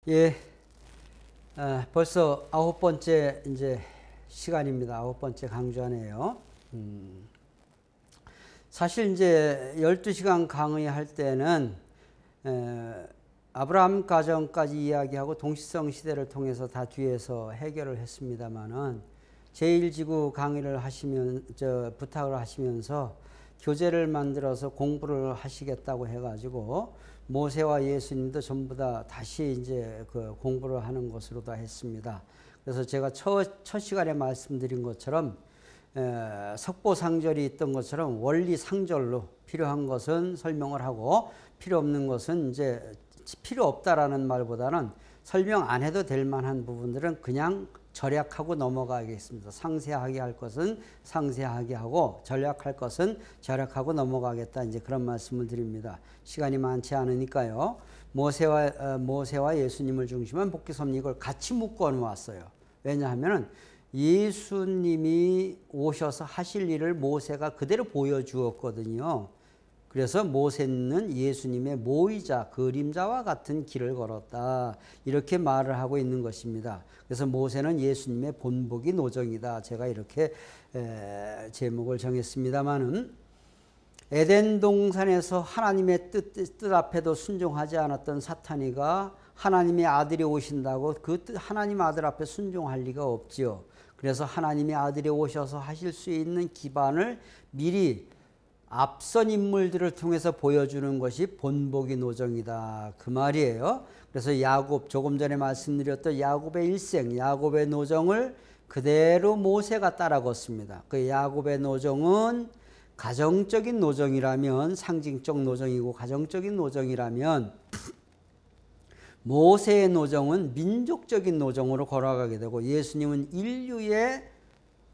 예, 벌써 9번째 이제 시간입니다. 9번째 강좌네요. 사실 이제 12시간 강의할 때는 아브라함 가정까지 이야기하고 동시성 시대를 통해서 다 뒤에서 해결을 했습니다만은 제1지구 강의를 부탁을 하시면서 교재를 만들어서 공부를 하시겠다고 해가지고 모세와 예수님도 전부 다 다시 이제 그 공부를 하는 것으로 다 했습니다. 그래서 제가 첫 시간에 말씀드린 것처럼 석보상절이 있던 것처럼 원리상절로 필요한 것은 설명을 하고 필요 없는 것은 이제 필요 없다라는 말보다는 설명 안 해도 될 만한 부분들은 그냥 절약하고 넘어가겠습니다. 상세하게 할 것은 상세하게 하고 절약할 것은 절약하고 넘어가겠다. 이제 그런 말씀을 드립니다. 시간이 많지 않으니까요. 모세와 예수님을 중심한 복귀섭리 이걸 같이 묶어 놓았어요. 왜냐하면 예수님이 오셔서 하실 일을 모세가 그대로 보여주었거든요. 그래서 모세는 예수님의 모이자 그림자와 같은 길을 걸었다. 이렇게 말을 하고 있는 것입니다. 그래서 모세는 예수님의 본보기 노정이다. 제가 이렇게 제목을 정했습니다마는 에덴 동산에서 하나님의 뜻 앞에도 순종하지 않았던 사탄이가 하나님의 아들이 오신다고 그 하나님 아들 앞에 순종할 리가 없지요. 그래서 하나님의 아들이 오셔서 하실 수 있는 기반을 미리 앞선 인물들을 통해서 보여주는 것이 본보기 노정이다. 그 말이에요. 그래서 야곱, 조금 전에 말씀드렸던 야곱의 일생, 야곱의 노정을 그대로 모세가 따라 걷습니다. 그 야곱의 노정은 가정적인 노정이라면, 상징적 노정이고 가정적인 노정이라면 모세의 노정은 민족적인 노정으로 걸어가게 되고, 예수님은 인류의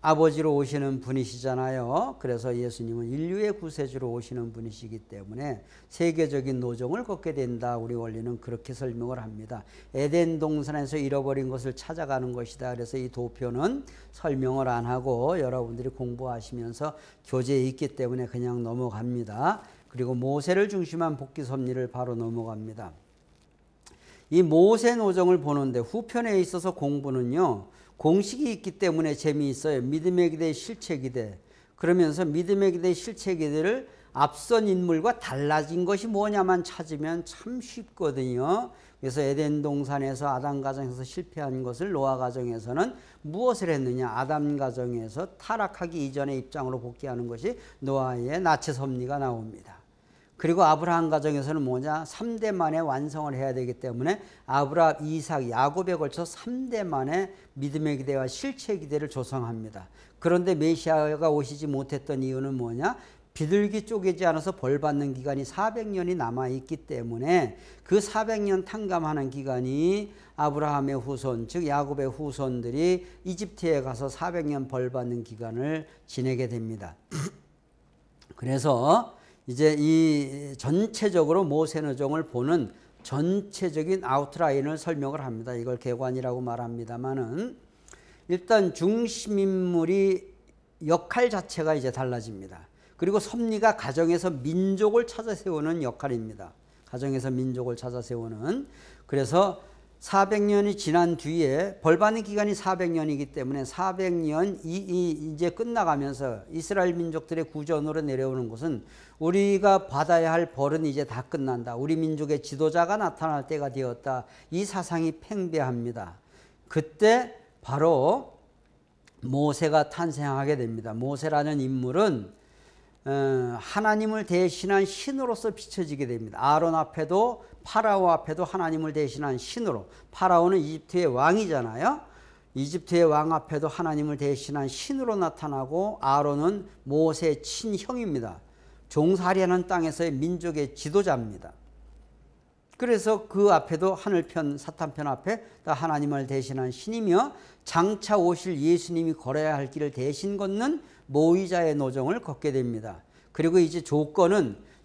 아버지로 오시는 분이시잖아요. 그래서 예수님은 인류의 구세주로 오시는 분이시기 때문에 세계적인 노정을 걷게 된다. 우리 원리는 그렇게 설명을 합니다. 에덴 동산에서 잃어버린 것을 찾아가는 것이다. 그래서 이 도표는 설명을 안 하고 여러분들이 공부하시면서 교재에 있기 때문에 그냥 넘어갑니다. 그리고 모세를 중심한 복귀 섭리를 바로 넘어갑니다. 이 모세 노정을 보는데 후편에 있어서 공부는요, 공식이 있기 때문에 재미있어요. 믿음의 기대, 실체 기대. 그러면서 믿음의 기대, 실체 기대를 앞선 인물과 달라진 것이 뭐냐만 찾으면 참 쉽거든요. 그래서 에덴 동산에서 아담 가정에서 실패한 것을 노아 가정에서는 무엇을 했느냐. 아담 가정에서 타락하기 이전의 입장으로 복귀하는 것이 노아의 나체 섭리가 나옵니다. 그리고 아브라함 가정에서는 뭐냐? 3대 만에 완성을 해야 되기 때문에 아브라함, 이삭, 야곱에 걸쳐 3대 만에 믿음의 기대와 실체 기대를 조성합니다. 그런데 메시아가 오시지 못했던 이유는 뭐냐? 비둘기 쪼개지 않아서 벌받는 기간이 400년이 남아있기 때문에 그 400년 탕감하는 기간이 아브라함의 후손, 즉 야곱의 후손들이 이집트에 가서 400년 벌받는 기간을 지내게 됩니다. 그래서 이제 이 전체적으로 모세 노정을 보는 전체적인 아웃라인을 설명을 합니다. 이걸 개관이라고 말합니다만은 일단 중심인물이 역할 자체가 이제 달라집니다. 그리고 섭리가 가정에서 민족을 찾아 세우는 역할입니다. 가정에서 민족을 찾아 세우는. 그래서 400년이 지난 뒤에 벌받는 기간이 400년이기 때문에 400년 이제 끝나가면서 이스라엘 민족들의 구전으로 내려오는 것은 우리가 받아야 할 벌은 이제 다 끝난다. 우리 민족의 지도자가 나타날 때가 되었다. 이 사상이 팽배합니다. 그때 바로 모세가 탄생하게 됩니다. 모세라는 인물은 하나님을 대신한 신으로서 비춰지게 됩니다. 아론 앞에도 파라오 앞에도 하나님을 대신한 신으로. 파라오는 이집트의 왕이잖아요. 이집트의 왕 앞에도 하나님을 대신한 신으로 나타나고 아론은 모세의 친형입니다. 종살이하는 땅에서의 민족의 지도자입니다. 그래서 그 앞에도 하늘편 사탄편 앞에 하나님을 대신한 신이며 장차 오실 예수님이 걸어야 할 길을 대신 걷는 모의자의 노정을 걷게 됩니다. 그리고 이제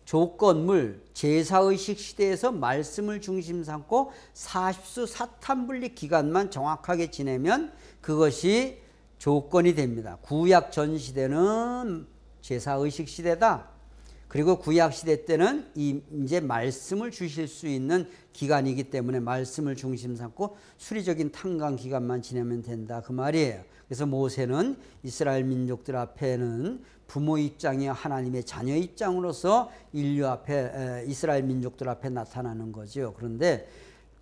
조건물 제사의식 시대에서 말씀을 중심 삼고 40수 사탄분리 기간만 정확하게 지내면 그것이 조건이 됩니다. 구약 전 시대는 제사의식 시대다. 그리고 구약 시대 때는 이제 말씀을 주실 수 있는 기간이기 때문에 말씀을 중심 삼고 수리적인 탕감 기간만 지내면 된다 그 말이에요. 그래서 모세는 이스라엘 민족들 앞에는 부모 입장이야 하나님의 자녀 입장으로서 인류 앞에 이스라엘 민족들 앞에 나타나는 거죠. 그런데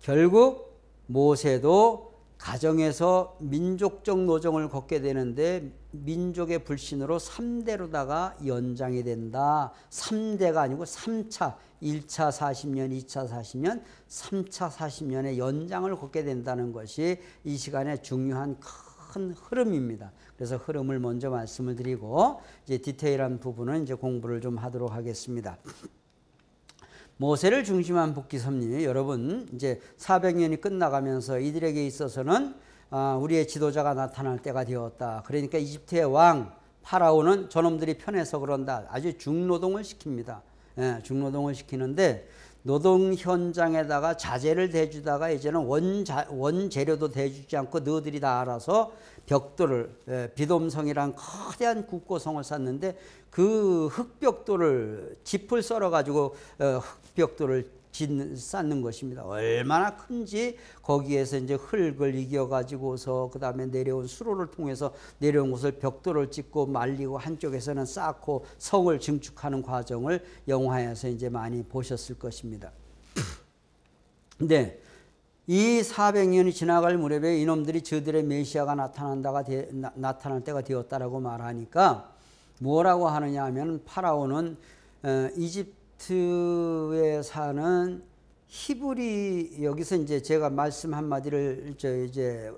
결국 모세도 가정에서 민족적 노정을 걷게 되는데 민족의 불신으로 3대로다가 연장이 된다. 3대가 아니고 3차, 1차 40년, 2차 40년, 3차 40년의 연장을 걷게 된다는 것이 이 시간에 중요한 큰 흐름입니다. 그래서 흐름을 먼저 말씀을 드리고 이제 디테일한 부분은 이제 공부를 좀 하도록 하겠습니다. 모세를 중심한 복귀 섭리, 여러분 이제 400년이 끝나가면서 이들에게 있어서는 우리의 지도자가 나타날 때가 되었다. 그러니까 이집트의 왕 파라오는 저놈들이 편해서 그런다. 아주 중노동을 시킵니다. 예, 중노동을 시키는데 노동 현장에다가 자재를 대주다가 이제는 원재료도 대주지 않고 너희들이 다 알아서 벽돌을, 비돔성이란 거대한 국고성을 쌓는데 그 흙벽돌을 짚을 썰어가지고 흙벽돌을 쌓는 것입니다. 얼마나 큰지 거기에서 이제 흙을 이겨가지고서 그 다음에 내려온 수로를 통해서 내려온 곳을 벽돌을 찍고 말리고 한쪽에서는 쌓고 성을 증축하는 과정을 영화에서 이제 많이 보셨을 것입니다. 근데 이 400년이 지나갈 무렵에 이놈들이 저들의 메시아가 나타날 때가 되었다라고 말하니까 뭐라고 하느냐 하면 파라오는 이집트에 사는 히브리, 여기서 이제 제가 말씀 한마디를 이제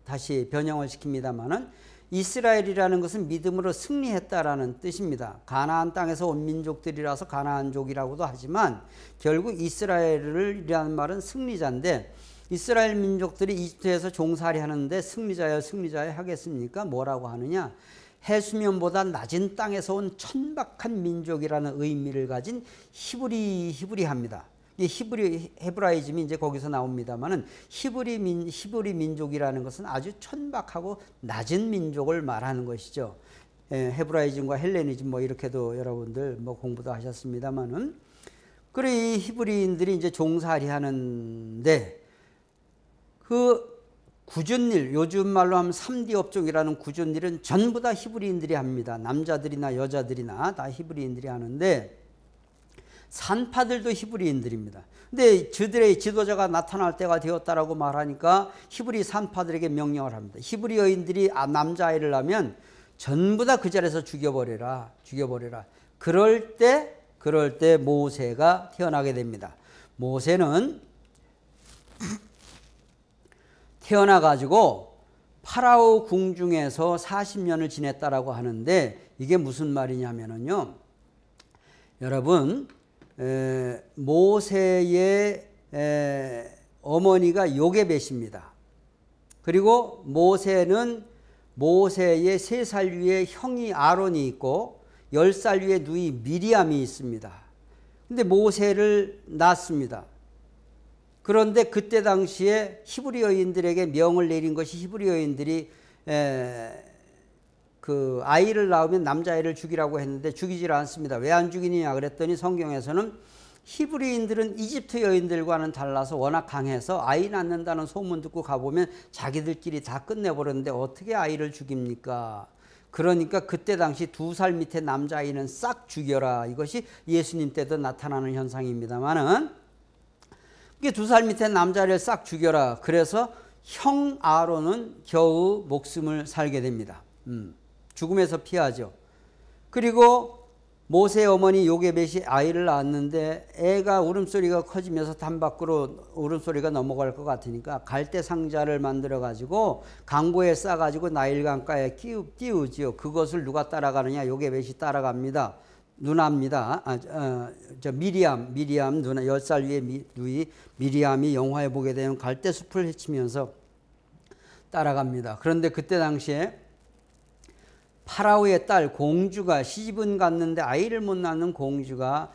다시 변형을 시킵니다만은 이스라엘이라는 것은 믿음으로 승리했다라는 뜻입니다. 가나안 땅에서 온 민족들이라서 가나안족이라고도 하지만 결국 이스라엘이라는 말은 승리자인데 이스라엘 민족들이 이집트에서 종살이 하는데 승리자여 하겠습니까? 뭐라고 하느냐? 해수면보다 낮은 땅에서 온 천박한 민족이라는 의미를 가진 히브리합니다. 이 헤브라이즘이 이제 거기서 나옵니다만은 히브리 민족이라는 것은 아주 천박하고 낮은 민족을 말하는 것이죠. 헤브라이즘과 헬레니즘 뭐 이렇게도 여러분들 뭐 공부도 하셨습니다만은 그래 이 히브리인들이 이제 종살이 하는데 그 굳은 일, 요즘 말로 하면 3D 업종이라는 굳은 일은 전부 다 히브리인들이 합니다. 남자들이나 여자들이나 다 히브리인들이 하는데 산파들도 히브리인들입니다. 근데 저들의 지도자가 나타날 때가 되었다라고 말하니까 히브리 산파들에게 명령을 합니다. 히브리 여인들이 남자아이를 낳으면 전부 다 그 자리에서 죽여버려라. 그럴 때 모세가 태어나게 됩니다. 모세는 태어나가지고 파라오 궁중에서 40년을 지냈다라고 하는데 이게 무슨 말이냐면요. 여러분, 모세의 어머니가 요게벳입니다. 그리고 모세는 모세의 3살 위에 형이 아론이 있고 10살 위에 누이 미리암이 있습니다. 근데 모세를 낳습니다. 그런데 그때 당시에 히브리 여인들에게 명을 내린 것이 히브리 여인들이 그 아이를 낳으면 남자아이를 죽이라고 했는데 죽이질 않습니다. 왜 안 죽이느냐 그랬더니 성경에서는 히브리인들은 이집트 여인들과는 달라서 워낙 강해서 아이 낳는다는 소문 듣고 가보면 자기들끼리 다 끝내버렸는데 어떻게 아이를 죽입니까? 그러니까 그때 당시 2살 밑에 남자아이는 싹 죽여라. 이것이 예수님 때도 나타나는 현상입니다만은 이게 2살 밑에 남자를 싹 죽여라. 그래서 형 아론은 겨우 목숨을 살게 됩니다. 죽음에서 피하죠. 그리고 모세의 어머니 요게벳이 아이를 낳았는데 애가 울음소리가 커지면서 담 밖으로 울음소리가 넘어갈 것 같으니까 갈대 상자를 만들어 가지고 강보에 싸 가지고 나일강가에 띄우지요. 그것을 누가 따라가느냐? 요게벳이 따라갑니다. 누나입니다. 미리암 누나 10살 위에 누이 미리암이 영화에 보게 되면 갈대숲을 헤치면서 따라갑니다. 그런데 그때 당시에 파라오의 딸 공주가 시집은 갔는데 아이를 못 낳는 공주가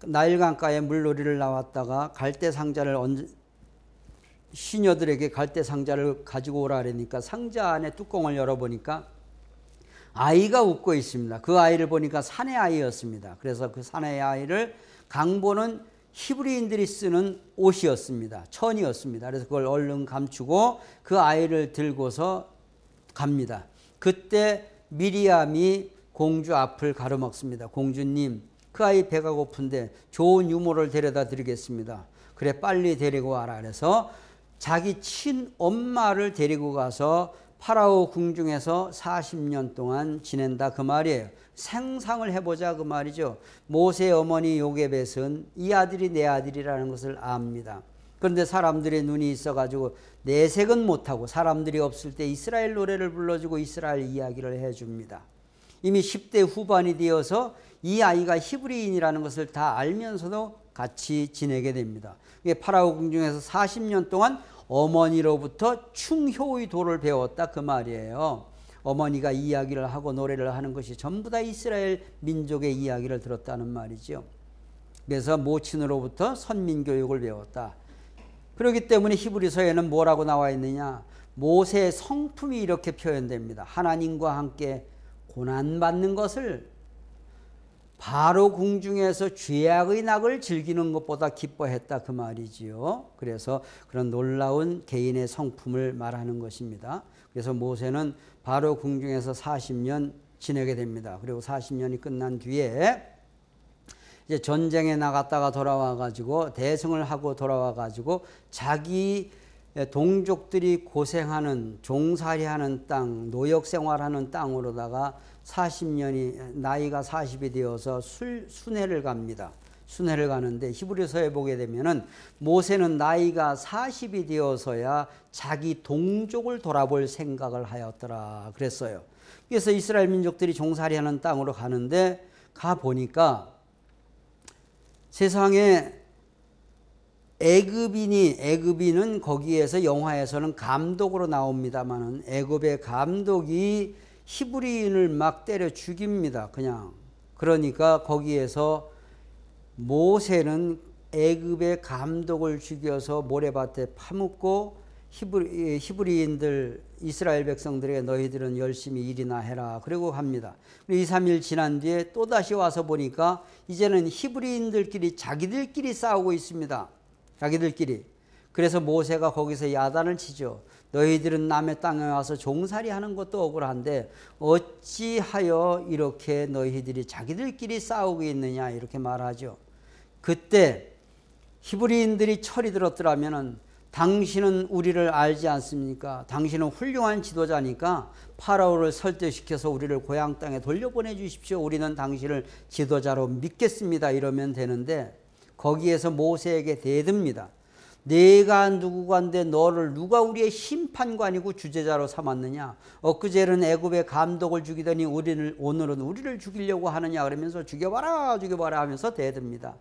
나일강가에 물놀이를 나왔다가 갈대 상자를 시녀들에게 갈대 상자를 가지고 오라 그러니까 상자 안에 뚜껑을 열어보니까 아이가 웃고 있습니다. 그 아이를 보니까 사내 아이였습니다. 그래서 그 사내 아이를 강보는 히브리인들이 쓰는 옷이었습니다. 천이었습니다. 그래서 그걸 얼른 감추고 그 아이를 들고서 갑니다. 그때 미리암이 공주 앞을 가로막습니다. 공주님, 그 아이 배가 고픈데 좋은 유모를 데려다 드리겠습니다. 그래, 빨리 데리고 와라. 그래서 자기 친엄마를 데리고 가서 파라오 궁중에서 40년 동안 지낸다 그 말이에요. 생상을 해보자 그 말이죠. 모세 어머니 요게벳은 이 아들이 내 아들이라는 것을 압니다. 그런데 사람들의 눈이 있어가지고 내색은 못하고 사람들이 없을 때 이스라엘 노래를 불러주고 이스라엘 이야기를 해줍니다. 이미 10대 후반이 되어서 이 아이가 히브리인이라는 것을 다 알면서도 같이 지내게 됩니다. 파라오 궁중에서 40년 동안 어머니로부터 충효의 도를 배웠다 그 말이에요. 어머니가 이야기를 하고 노래를 하는 것이 전부 다 이스라엘 민족의 이야기를 들었다는 말이죠. 그래서 모친으로부터 선민교육을 배웠다. 그렇기 때문에 히브리서에는 뭐라고 나와 있느냐, 모세의 성품이 이렇게 표현됩니다. 하나님과 함께 고난받는 것을 바로 궁중에서 죄악의 낙을 즐기는 것보다 기뻐했다 그 말이지요. 그래서 그런 놀라운 개인의 성품을 말하는 것입니다. 그래서 모세는 바로 궁중에서 40년 지내게 됩니다. 그리고 40년이 끝난 뒤에 이제 전쟁에 나갔다가 돌아와 가지고 대승을 하고 돌아와 가지고 자기 동족들이 고생하는 종살이하는 땅, 노역 생활하는 땅으로다가 40년이 나이가 40이 되어서 순회를 갑니다. 순회를 가는데 히브리서에 보게 되면은 모세는 나이가 40이 되어서야 자기 동족을 돌아볼 생각을 하였더라 그랬어요. 그래서 이스라엘 민족들이 종살이하는 땅으로 가는데 가 보니까 세상에 애굽인은 거기에서 영화에서는 감독으로 나옵니다만은 애굽의 감독이 히브리인을 막 때려 죽입니다. 그냥. 그러니까 거기에서 모세는 애굽의 감독을 죽여서 모래밭에 파묻고 히브리인들 이스라엘 백성들에게 너희들은 열심히 일이나 해라 그리고 합니다. 2, 3일 지난 뒤에 또다시 와서 보니까 이제는 히브리인들끼리 자기들끼리 싸우고 있습니다. 자기들끼리. 그래서 모세가 거기서 야단을 치죠. 너희들은 남의 땅에 와서 종살이 하는 것도 억울한데 어찌하여 이렇게 너희들이 자기들끼리 싸우고 있느냐 이렇게 말하죠. 그때 히브리인들이 철이 들었더라면 당신은 우리를 알지 않습니까? 당신은 훌륭한 지도자니까 파라오를 설득시켜서 우리를 고향 땅에 돌려보내 주십시오. 우리는 당신을 지도자로 믿겠습니다. 이러면 되는데 거기에서 모세에게 대듭니다. 내가 누구간데 너를 누가 우리의 심판관이고 주제자로 삼았느냐? 엊그제는 애굽의 감독을 죽이더니 오늘은 우리를 죽이려고 하느냐? 그러면서 죽여봐라 하면서 대듭니다.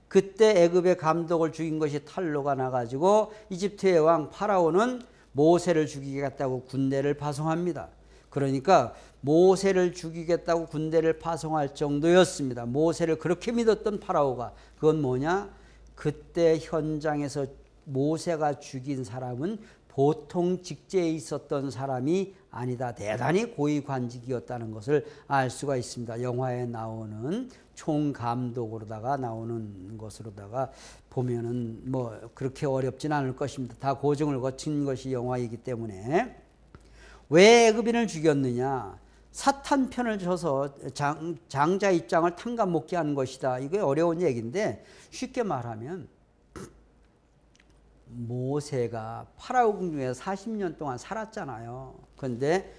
그때 애굽의 감독을 죽인 것이 탄로가 나가지고 이집트의 왕 파라오는 모세를 죽이겠다고 군대를 파송합니다. 그러니까 모세를 죽이겠다고 군대를 파송할 정도였습니다. 모세를 그렇게 믿었던 파라오가. 그건 뭐냐? 그때 현장에서 모세가 죽인 사람은 보통 직제에 있었던 사람이 아니다. 대단히 고위관직이었다는 것을 알 수가 있습니다. 영화에 나오는 총감독으로다가 나오는 것으로다가 보면은 뭐 그렇게 어렵진 않을 것입니다. 다 고증을 거친 것이 영화이기 때문에. 왜 애굽인을 죽였느냐? 사탄 편을 져서 장자 입장을 탕감 먹게 하는 것이다. 이게 어려운 얘기인데 쉽게 말하면 모세가 파라오 궁중에서 40년 동안 살았잖아요. 그런데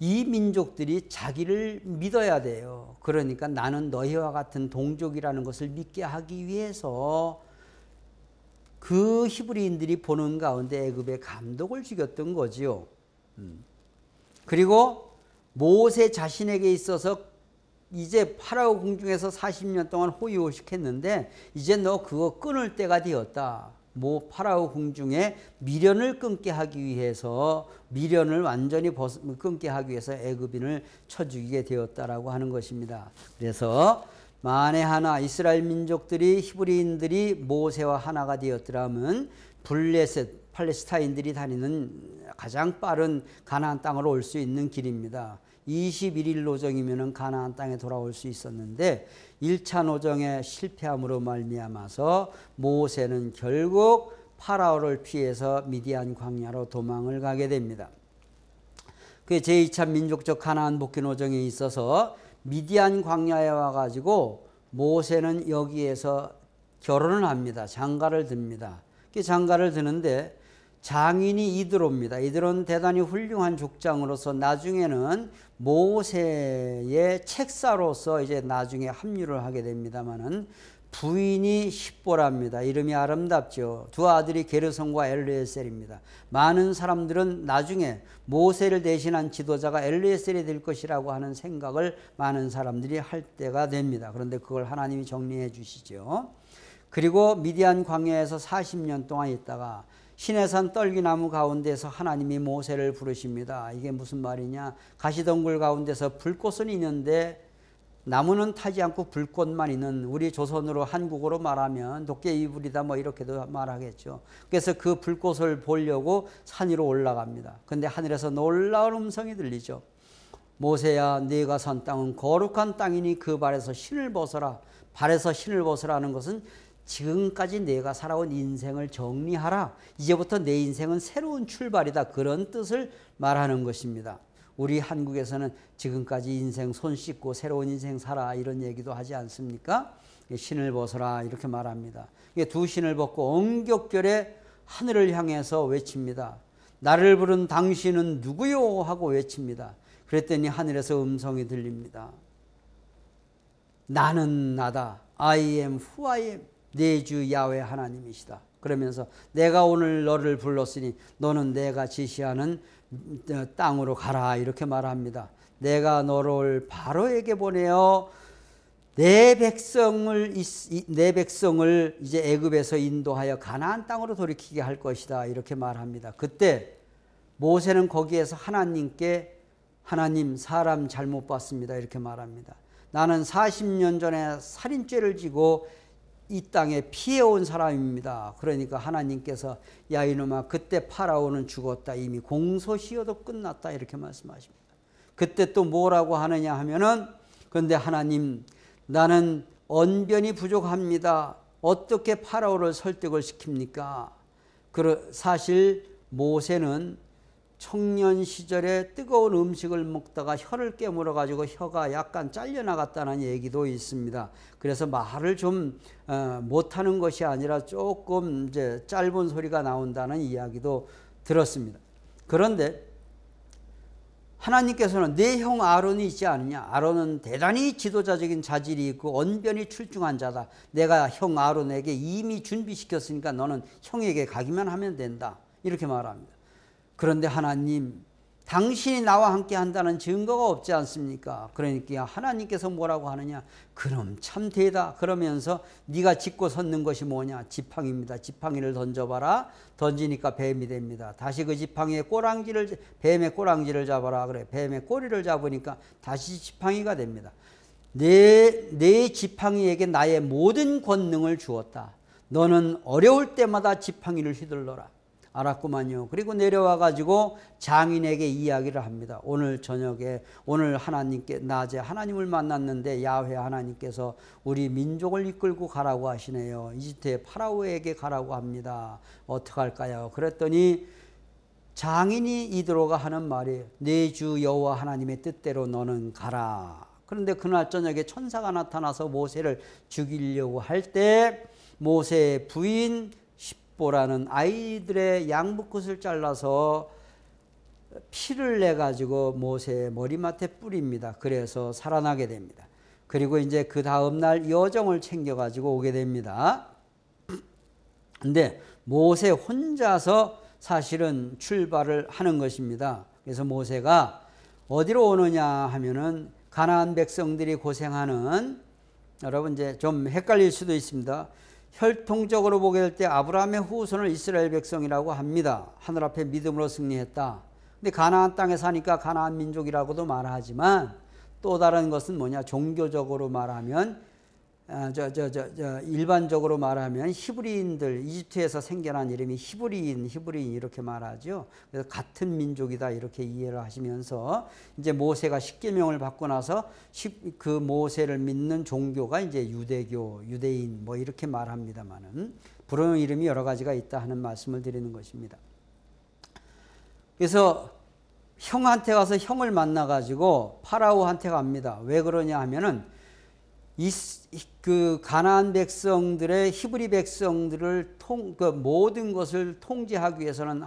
이 민족들이 자기를 믿어야 돼요. 그러니까 나는 너희와 같은 동족이라는 것을 믿게 하기 위해서 그 히브리인들이 보는 가운데 애굽의 감독을 죽였던 거지요. 그리고 모세 자신에게 있어서 이제 파라오 궁중에서 40년 동안 호의호식했는데 이제 너 그거 끊을 때가 되었다. 파라오 궁중에 미련을 끊게 하기 위해서 미련을 완전히 끊게 하기 위해서 애굽인을 쳐 죽이게 되었다라고 하는 것입니다. 그래서 만에 하나 이스라엘 민족들이 히브리인들이 모세와 하나가 되었더라면 블레셋 팔레스타인들이 다니는 가장 빠른 가나안 땅으로 올 수 있는 길입니다. 21일 노정이면 가나안 땅에 돌아올 수 있었는데 1차 노정에 실패함으로 말미암아서 모세는 결국 파라오를 피해서 미디안 광야로 도망을 가게 됩니다. 그 제2차 민족적 가나안 복귀 노정에 있어서 미디안 광야에 와가지고 모세는 여기에서 결혼을 합니다. 장가를 듭니다. 그 장가를 드는데 장인이 이드로입니다. 이드로는 대단히 훌륭한 족장으로서 나중에는 모세의 책사로서 이제 나중에 합류를 하게 됩니다만은 부인이 십보랍니다. 이름이 아름답죠. 두 아들이 게르손과 엘르에셀입니다. 많은 사람들은 나중에 모세를 대신한 지도자가 엘르에셀이 될 것이라고 하는 생각을 많은 사람들이 할 때가 됩니다. 그런데 그걸 하나님이 정리해 주시죠. 그리고 미디안 광야에서 40년 동안 있다가 시내산 떨기나무 가운데서 하나님이 모세를 부르십니다. 이게 무슨 말이냐? 가시덩굴 가운데서 불꽃은 있는데 나무는 타지 않고 불꽃만 있는, 우리 조선으로 한국어로 말하면 도깨비불이다 뭐 이렇게도 말하겠죠. 그래서 그 불꽃을 보려고 산 위로 올라갑니다. 근데 하늘에서 놀라운 음성이 들리죠. 모세야, 네가 선 땅은 거룩한 땅이니 그 발에서 신을 벗어라. 발에서 신을 벗으라는 것은 지금까지 내가 살아온 인생을 정리하라. 이제부터 내 인생은 새로운 출발이다. 그런 뜻을 말하는 것입니다. 우리 한국에서는 지금까지 인생 손 씻고 새로운 인생 살아 이런 얘기도 하지 않습니까? 신을 벗어라 이렇게 말합니다. 두 신을 벗고 엉격결에 하늘을 향해서 외칩니다. 나를 부른 당신은 누구요? 하고 외칩니다. 그랬더니 하늘에서 음성이 들립니다. 나는 나다. I am who I am. 내 주 야훼 하나님이시다. 그러면서 내가 오늘 너를 불렀으니 너는 내가 지시하는 땅으로 가라 이렇게 말합니다. 내가 너를 바로에게 보내어 내 백성을 이제 애굽에서 인도하여 가나안 땅으로 돌이키게 할 것이다 이렇게 말합니다. 그때 모세는 거기에서 하나님께 하나님 사람 잘못 봤습니다 이렇게 말합니다. 나는 40년 전에 살인죄를 지고 이 땅에 피해온 사람입니다. 그러니까 하나님께서 야 이놈아 그때 파라오는 죽었다. 이미 공소시효도 끝났다 이렇게 말씀하십니다. 그때 또 뭐라고 하느냐 하면은 그런데 하나님 나는 언변이 부족합니다. 어떻게 파라오를 설득을 시킵니까? 사실 모세는 청년 시절에 뜨거운 음식을 먹다가 혀를 깨물어 가지고 혀가 약간 잘려나갔다는 얘기도 있습니다. 그래서 말을 좀 못하는 것이 아니라 조금 이제 짧은 소리가 나온다는 이야기도 들었습니다. 그런데 하나님께서는 내 형 아론이 있지 않느냐? 아론은 대단히 지도자적인 자질이 있고 언변이 출중한 자다. 내가 형 아론에게 이미 준비시켰으니까 너는 형에게 가기만 하면 된다. 이렇게 말합니다. 그런데 하나님, 당신이 나와 함께 한다는 증거가 없지 않습니까? 그러니까 하나님께서 뭐라고 하느냐? 그럼 참 되다. 그러면서 네가 짚고 섰는 것이 뭐냐? 지팡이입니다. 지팡이를 던져봐라. 던지니까 뱀이 됩니다. 다시 그 지팡이에 뱀의 꼬랑지를 잡아라. 그래. 뱀의 꼬리를 잡으니까 다시 지팡이가 됩니다. 내 지팡이에게 나의 모든 권능을 주었다. 너는 어려울 때마다 지팡이를 휘둘러라. 알았구만요. 그리고 내려와 가지고 장인에게 이야기를 합니다. 오늘 저녁에 오늘 하나님께 낮에 하나님을 만났는데 야훼 하나님께서 우리 민족을 이끌고 가라고 하시네요. 이집트의 파라오에게 가라고 합니다. 어떡할까요? 그랬더니 장인이 이드로가 하는 말이 내 주 여호와 하나님의 뜻대로 너는 가라. 그런데 그날 저녁에 천사가 나타나서 모세를 죽이려고 할 때 모세의 부인 보라는 아이들의 양복굿을 잘라서 피를 내 가지고 모세의 머리맡에 뿌립니다. 그래서 살아나게 됩니다. 그리고 이제 그 다음 날 여정을 챙겨 가지고 오게 됩니다. 근데 모세 혼자서 사실은 출발을 하는 것입니다. 그래서 모세가 어디로 오느냐 하면은 가나안 백성들이 고생하는, 여러분 이제 좀 헷갈릴 수도 있습니다. 혈통적으로 보게 될 때 아브라함의 후손을 이스라엘 백성이라고 합니다. 하늘 앞에 믿음으로 승리했다. 근데 가나안 땅에 사니까 가나안 민족이라고도 말하지만 또 다른 것은 뭐냐? 종교적으로 말하면 일반적으로 말하면 히브리인들, 이집트에서 생겨난 이름이 히브리인 이렇게 말하죠. 그래서 같은 민족이다 이렇게 이해를 하시면서 이제 모세가 십계명을 받고 나서 그 모세를 믿는 종교가 이제 유대교, 유대인 뭐 이렇게 말합니다만은 부르는 이름이 여러 가지가 있다 하는 말씀을 드리는 것입니다. 그래서 형한테 가서 형을 만나가지고 파라오한테 갑니다. 왜 그러냐 하면은 그 가나안 백성들의 히브리 백성들을 그 모든 것을 통제하기 위해서는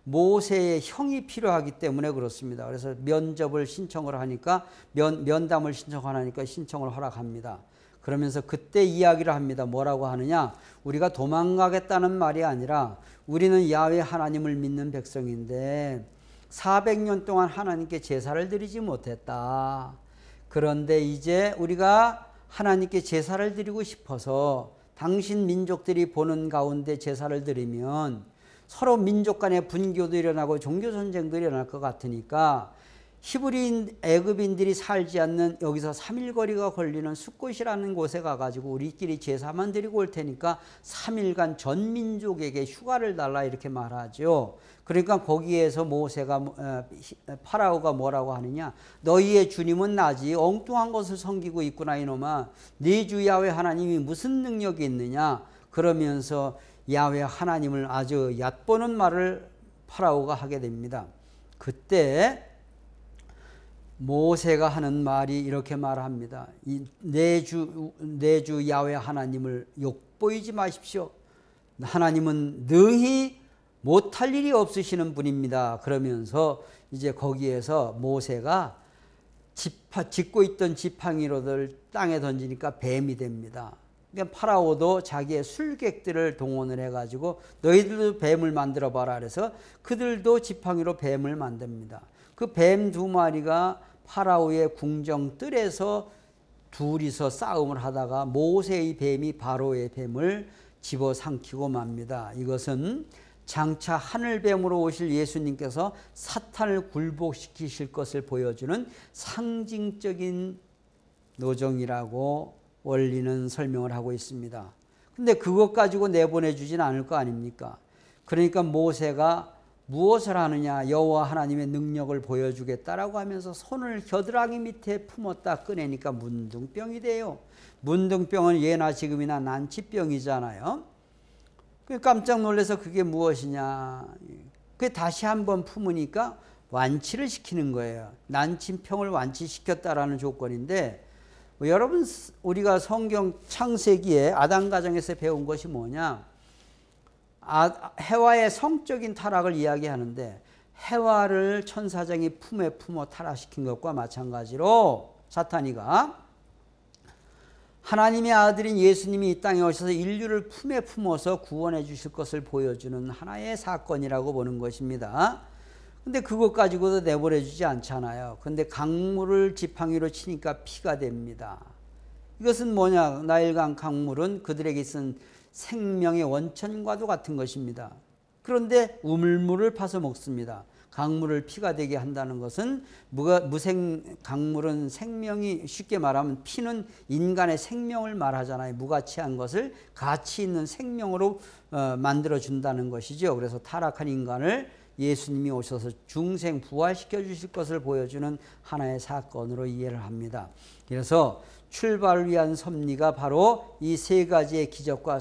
모세의 형이 필요하기 때문에 그렇습니다. 그래서 면접을 신청을 하니까 면담을 신청하니까 신청을 허락합니다. 그러면서 그때 이야기를 합니다. 뭐라고 하느냐? 우리가 도망가겠다는 말이 아니라 우리는 야훼 하나님을 믿는 백성인데 400년 동안 하나님께 제사를 드리지 못했다. 그런데 이제 우리가 하나님께 제사를 드리고 싶어서 당신 민족들이 보는 가운데 제사를 드리면 서로 민족 간의 분교도 일어나고 종교 전쟁도 일어날 것 같으니까 히브리인 애굽인들이 살지 않는 여기서 3일 거리가 걸리는 숫곳이라는 곳에 가가지고 우리끼리 제사만 드리고 올 테니까 3일간 전 민족에게 휴가를 달라 이렇게 말하죠. 그러니까 거기에서 파라오가 뭐라고 하느냐? 너희의 주님은 나지 엉뚱한 것을 섬기고 있구나 이놈아. 네 주 야훼 하나님이 무슨 능력이 있느냐? 그러면서 야훼 하나님을 아주 얕보는 말을 파라오가 하게 됩니다. 그때 모세가 하는 말이 이렇게 말합니다. 내 주 야훼 하나님을 욕보이지 마십시오. 하나님은 능히 못할 일이 없으시는 분입니다. 그러면서 이제 거기에서 모세가 짓고 있던 지팡이로들 땅에 던지니까 뱀이 됩니다. 그러니까 파라오도 자기의 술객들을 동원을 해가지고 너희들도 뱀을 만들어 봐라 그래서 그들도 지팡이로 뱀을 만듭니다. 그 뱀 2마리가 파라오의 궁정 뜰에서 둘이서 싸움을 하다가 모세의 뱀이 바로의 뱀을 집어삼키고 맙니다. 이것은 장차 하늘뱀으로 오실 예수님께서 사탄을 굴복시키실 것을 보여주는 상징적인 노정이라고 원리는 설명을 하고 있습니다. 근데 그것 가지고 내보내주진 않을 거 아닙니까? 그러니까 모세가 무엇을 하느냐? 여호와 하나님의 능력을 보여주겠다라고 하면서 손을 겨드랑이 밑에 품었다 꺼내니까 문둥병이 돼요. 문둥병은 예나 지금이나 난치병이잖아요. 깜짝 놀라서 그게 무엇이냐? 그게 다시 한번 품으니까 완치를 시키는 거예요. 난치병을 완치시켰다라는 조건인데 여러분 우리가 성경 창세기에 아담 가정에서 배운 것이 뭐냐? 해와의 성적인 타락을 이야기하는데 해와를 천사장이 품에 품어 타락시킨 것과 마찬가지로 사탄이가 하나님의 아들인 예수님이 이 땅에 오셔서 인류를 품에 품어서 구원해 주실 것을 보여주는 하나의 사건이라고 보는 것입니다. 근데 그것 가지고도 내버려 주지 않잖아요. 근데 강물을 지팡이로 치니까 피가 됩니다. 이것은 뭐냐? 나일강 강물은 그들에게 쓴 생명의 원천과도 같은 것입니다. 그런데 우물물을 파서 먹습니다. 강물을 피가 되게 한다는 것은 강물은 생명이 쉽게 말하면 피는 인간의 생명을 말하잖아요. 무가치한 것을 가치 있는 생명으로 만들어준다는 것이죠. 그래서 타락한 인간을 예수님이 오셔서 중생 부활시켜 주실 것을 보여주는 하나의 사건으로 이해를 합니다. 그래서 출발을 위한 섭리가 바로 이 3가지의 기적과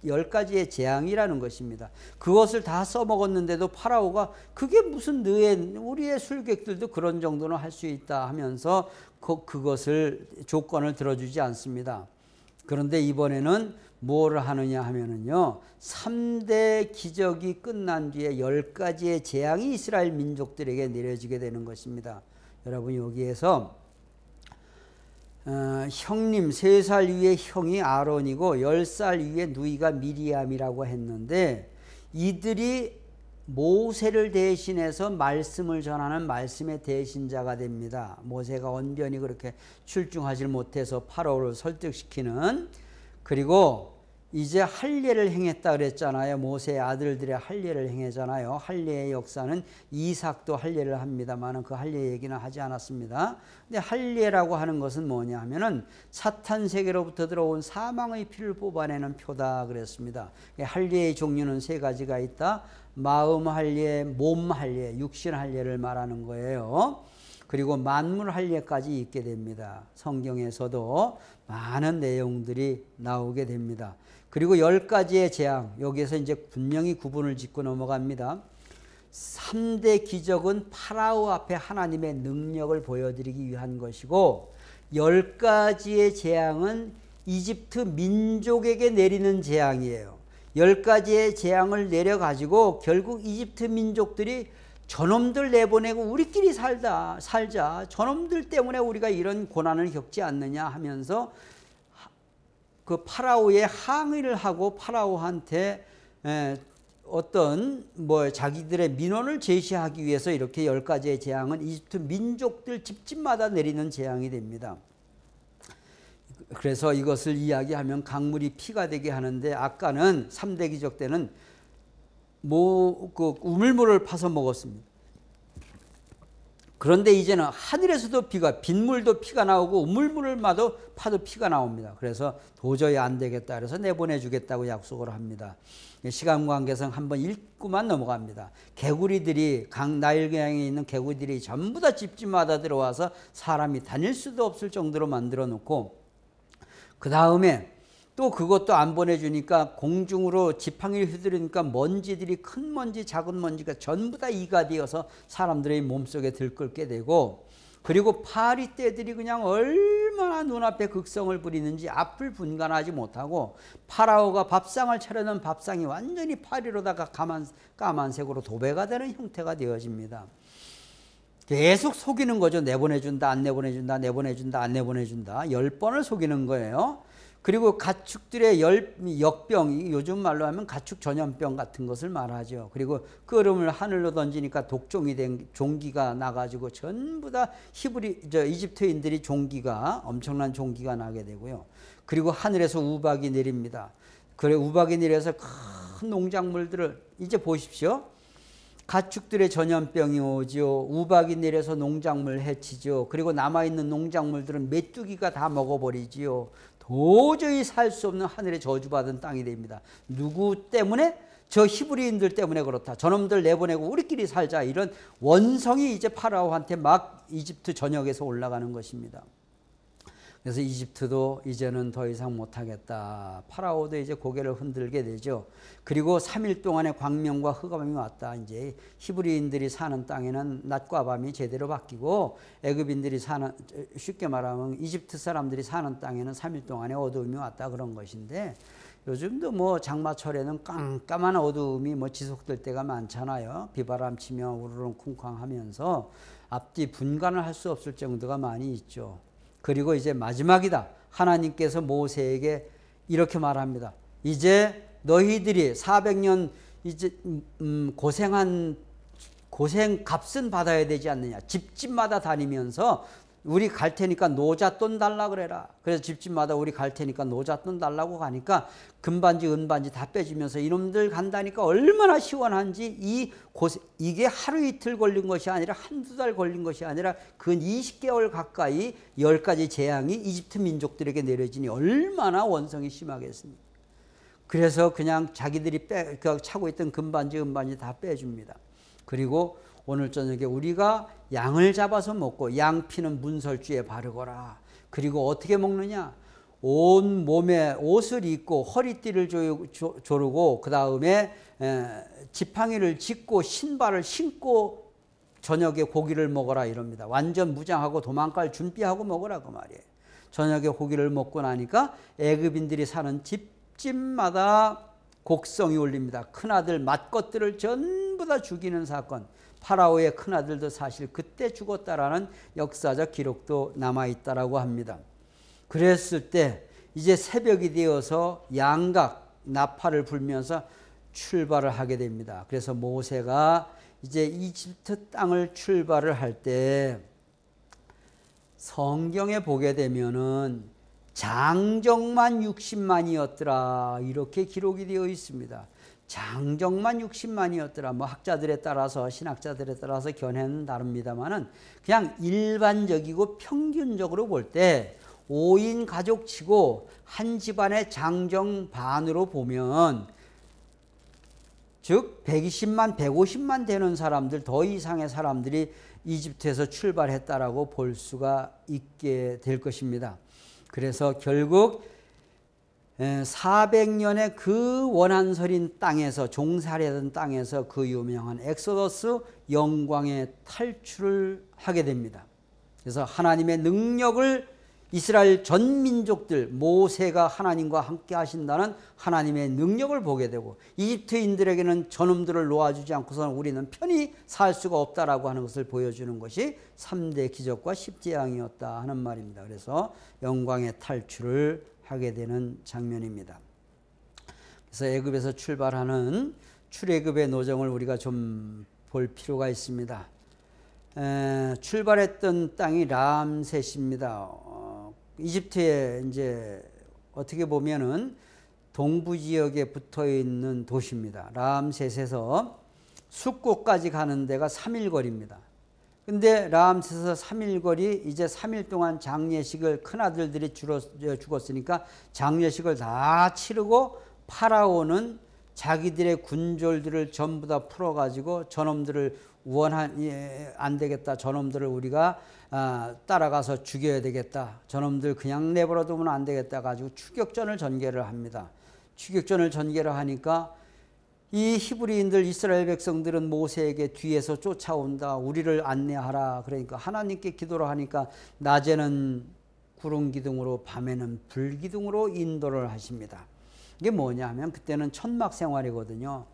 10가지의 재앙이라는 것입니다. 그것을 다 써먹었는데도 파라오가 그게 무슨 우리의 술객들도 그런 정도는 할 수 있다 하면서 그것을 조건을 들어주지 않습니다. 그런데 이번에는 뭐를 하느냐 하면은요, 3대 기적이 끝난 뒤에 10가지의 재앙이 이스라엘 민족들에게 내려지게 되는 것입니다. 여러분 여기에서 형님 3살 위의 형이 아론이고 10살 위의 누이가 미리암이라고 했는데 이들이 모세를 대신해서 말씀을 전하는 말씀의 대신자가 됩니다. 모세가 언변이 그렇게 출중하지 못해서 파라오를 설득시키는. 그리고 이제 할례를 행했다 그랬잖아요. 모세의 아들들의 할례를 행했잖아요. 할례의 역사는 이삭도 할례를 합니다만 그 할례 얘기는 하지 않았습니다. 근데 할례라고 하는 것은 뭐냐 하면은 사탄 세계로부터 들어온 사망의 피를 뽑아내는 표다 그랬습니다. 할례의 종류는 세 가지가 있다. 마음 할례, 몸 할례, 육신 할례를 말하는 거예요. 그리고 만물 할례까지 있게 됩니다. 성경에서도 많은 내용들이 나오게 됩니다. 그리고 10가지의 재앙, 여기에서 이제 분명히 구분을 짓고 넘어갑니다. 3대 기적은 파라오 앞에 하나님의 능력을 보여드리기 위한 것이고 10가지의 재앙은 이집트 민족에게 내리는 재앙이에요. 10가지의 재앙을 내려가지고 결국 이집트 민족들이 저놈들 내보내고 우리끼리 살자. 저놈들 때문에 우리가 이런 고난을 겪지 않느냐 하면서 그 파라오에 항의를 하고 파라오한테 어떤 자기들의 민원을 제시하기 위해서 이렇게 10가지의 재앙은 이집트 민족들 집집마다 내리는 재앙이 됩니다. 그래서 이것을 이야기하면 강물이 피가 되게 하는데 아까는 3대 기적 때는 우물물을 파서 먹었습니다. 그런데 이제는 하늘에서도 빗물도 피가 나오고 우물물을 파도 피가 나옵니다. 그래서 도저히 안 되겠다 그래서 내보내주겠다고 약속을 합니다. 시간 관계상 한번 읽고만 넘어갑니다. 개구리들이 나일강에 있는 개구리들이 전부 다 집집마다 들어와서 사람이 다닐 수도 없을 정도로 만들어 놓고 그 다음에 또 그것도 안 보내주니까 공중으로 지팡이를 휘두르니까 먼지들이 큰 먼지 작은 먼지가 전부 다 이가 되어서 사람들의 몸속에 들끓게 되고 그리고 파리떼들이 그냥 얼마나 눈앞에 극성을 부리는지 앞을 분간하지 못하고 파라오가 밥상을 차려놓은 밥상이 완전히 파리로다가 까만색으로 도배가 되는 형태가 되어집니다. 계속 속이는 거죠. 내보내준다 안 내보내준다 내보내준다 안 내보내준다 10번을 속이는 거예요. 그리고 가축들의 역병, 요즘 말로 하면 가축 전염병 같은 것을 말하죠. 그리고 끓음을 하늘로 던지니까 독종이 된 종기가 나가지고 전부 다 이집트인들이 엄청난 종기가 나게 되고요. 그리고 하늘에서 우박이 내립니다. 그래 우박이 내려서 큰 농작물들을 이제 보십시오. 가축들의 전염병이 오죠. 우박이 내려서 농작물 해치죠. 그리고 남아있는 농작물들은 메뚜기가 다 먹어버리지요. 도저히 살 수 없는 하늘의 저주받은 땅이 됩니다. 누구 때문에? 저 히브리인들 때문에 그렇다. 저놈들 내보내고 우리끼리 살자. 이런 원성이 이제 파라오한테 막 이집트 전역에서 올라가는 것입니다. 그래서 이집트도 이제는 더 이상 못하겠다. 파라오도 이제 고개를 흔들게 되죠. 그리고 3일 동안의 광명과 흑암이 왔다. 이제 히브리인들이 사는 땅에는 낮과 밤이 제대로 바뀌고 애굽인들이 쉽게 말하면 이집트 사람들이 사는 땅에는 3일 동안의 어두움이 왔다 그런 것인데 요즘도 장마철에는 깜깜한 어두움이 지속될 때가 많잖아요. 비바람 치며 우르릉 쿵쾅 하면서 앞뒤 분간을 할 수 없을 정도가 많이 있죠. 그리고 이제 마지막이다. 하나님께서 모세에게 이렇게 말합니다. 이제 너희들이 400년 이제 고생 값은 받아야 되지 않느냐. 집집마다 다니면서 우리 갈 테니까 노잣돈 달라 그래라. 그래서 집집마다 우리 갈 테니까 노잣돈 달라고 가니까 금반지 은반지 다 빼주면서 이놈들 간다니까 얼마나 시원한지 이게 하루 이틀 걸린 것이 아니라 한두 달 걸린 것이 아니라 근 20개월 가까이 10가지 재앙이 이집트 민족들에게 내려지니 얼마나 원성이 심하겠습니까. 그래서 그냥 자기들이 차고 있던 금반지 은반지 다 빼줍니다. 그리고 오늘 저녁에 우리가 양을 잡아서 먹고 양 피는 문설주에 바르거라. 그리고 어떻게 먹느냐? 온 몸에 옷을 입고 허리띠를 조르고 그 다음에 지팡이를 짚고 신발을 신고 저녁에 고기를 먹어라 이럽니다. 완전 무장하고 도망갈 준비하고 먹으라 그 말이에요. 저녁에 고기를 먹고 나니까 애굽인들이 사는 집집마다 곡성이 울립니다. 큰아들 맏것들을 전부 다 죽이는 사건. 파라오의 큰아들도 사실 그때 죽었다라는 역사적 기록도 남아있다라고 합니다. 그랬을 때 이제 새벽이 되어서 양각 나팔을 불면서 출발을 하게 됩니다. 그래서 모세가 이제 이집트 땅을 출발을 할 때 성경에 보게 되면은 장정만 60만이었더라 이렇게 기록이 되어 있습니다. 장정만 60만이었더라. 뭐 학자들에 따라서 신학자들에 따라서 견해는 다릅니다만은 그냥 일반적이고 평균적으로 볼 때 5인 가족치고 한 집안의 장정 반으로 보면 즉 120만 150만 되는 사람들 더 이상의 사람들이 이집트에서 출발했다라고 볼 수가 있게 될 것입니다. 그래서 결국 400년의 그 원한서린 땅에서 종살이하던 땅에서 그 유명한 엑소더스 영광의 탈출을 하게 됩니다. 그래서 하나님의 능력을 이스라엘 전 민족들 모세가 하나님과 함께 하신다는 하나님의 능력을 보게 되고 이집트인들에게는 저놈들을 놓아주지 않고서는 우리는 편히 살 수가 없다라고 하는 것을 보여주는 것이 3대 기적과 십제왕이었다 하는 말입니다. 그래서 영광의 탈출을 하게 되는 장면입니다. 그래서 애굽에서 출발하는 출애굽의 노정을 우리가 좀 볼 필요가 있습니다. 출발했던 땅이 람셋입니다. 이집트에 이제 어떻게 보면은 동부 지역에 붙어 있는 도시입니다. 람셋에서 숫꽃까지 가는 데가 3일 거리입니다. 근데 람셋에서 3일 거리 이제 3일 동안 장례식을 큰아들들이 죽었으니까 장례식을 다 치르고 파라오는 자기들의 군졸들을 전부 다 풀어가지고 저놈들을 안 되겠다. 저놈들을 우리가 따라가서 죽여야 되겠다. 저놈들 그냥 내버려 두면 안 되겠다 가지고 추격전을 전개를 합니다. 추격전을 전개를 하니까 이 히브리인들 이스라엘 백성들은 모세에게 뒤에서 쫓아온다. 우리를 안내하라. 그러니까 하나님께 기도를 하니까 낮에는 구름 기둥으로 밤에는 불 기둥으로 인도를 하십니다. 이게 뭐냐 하면 그때는 천막 생활이거든요.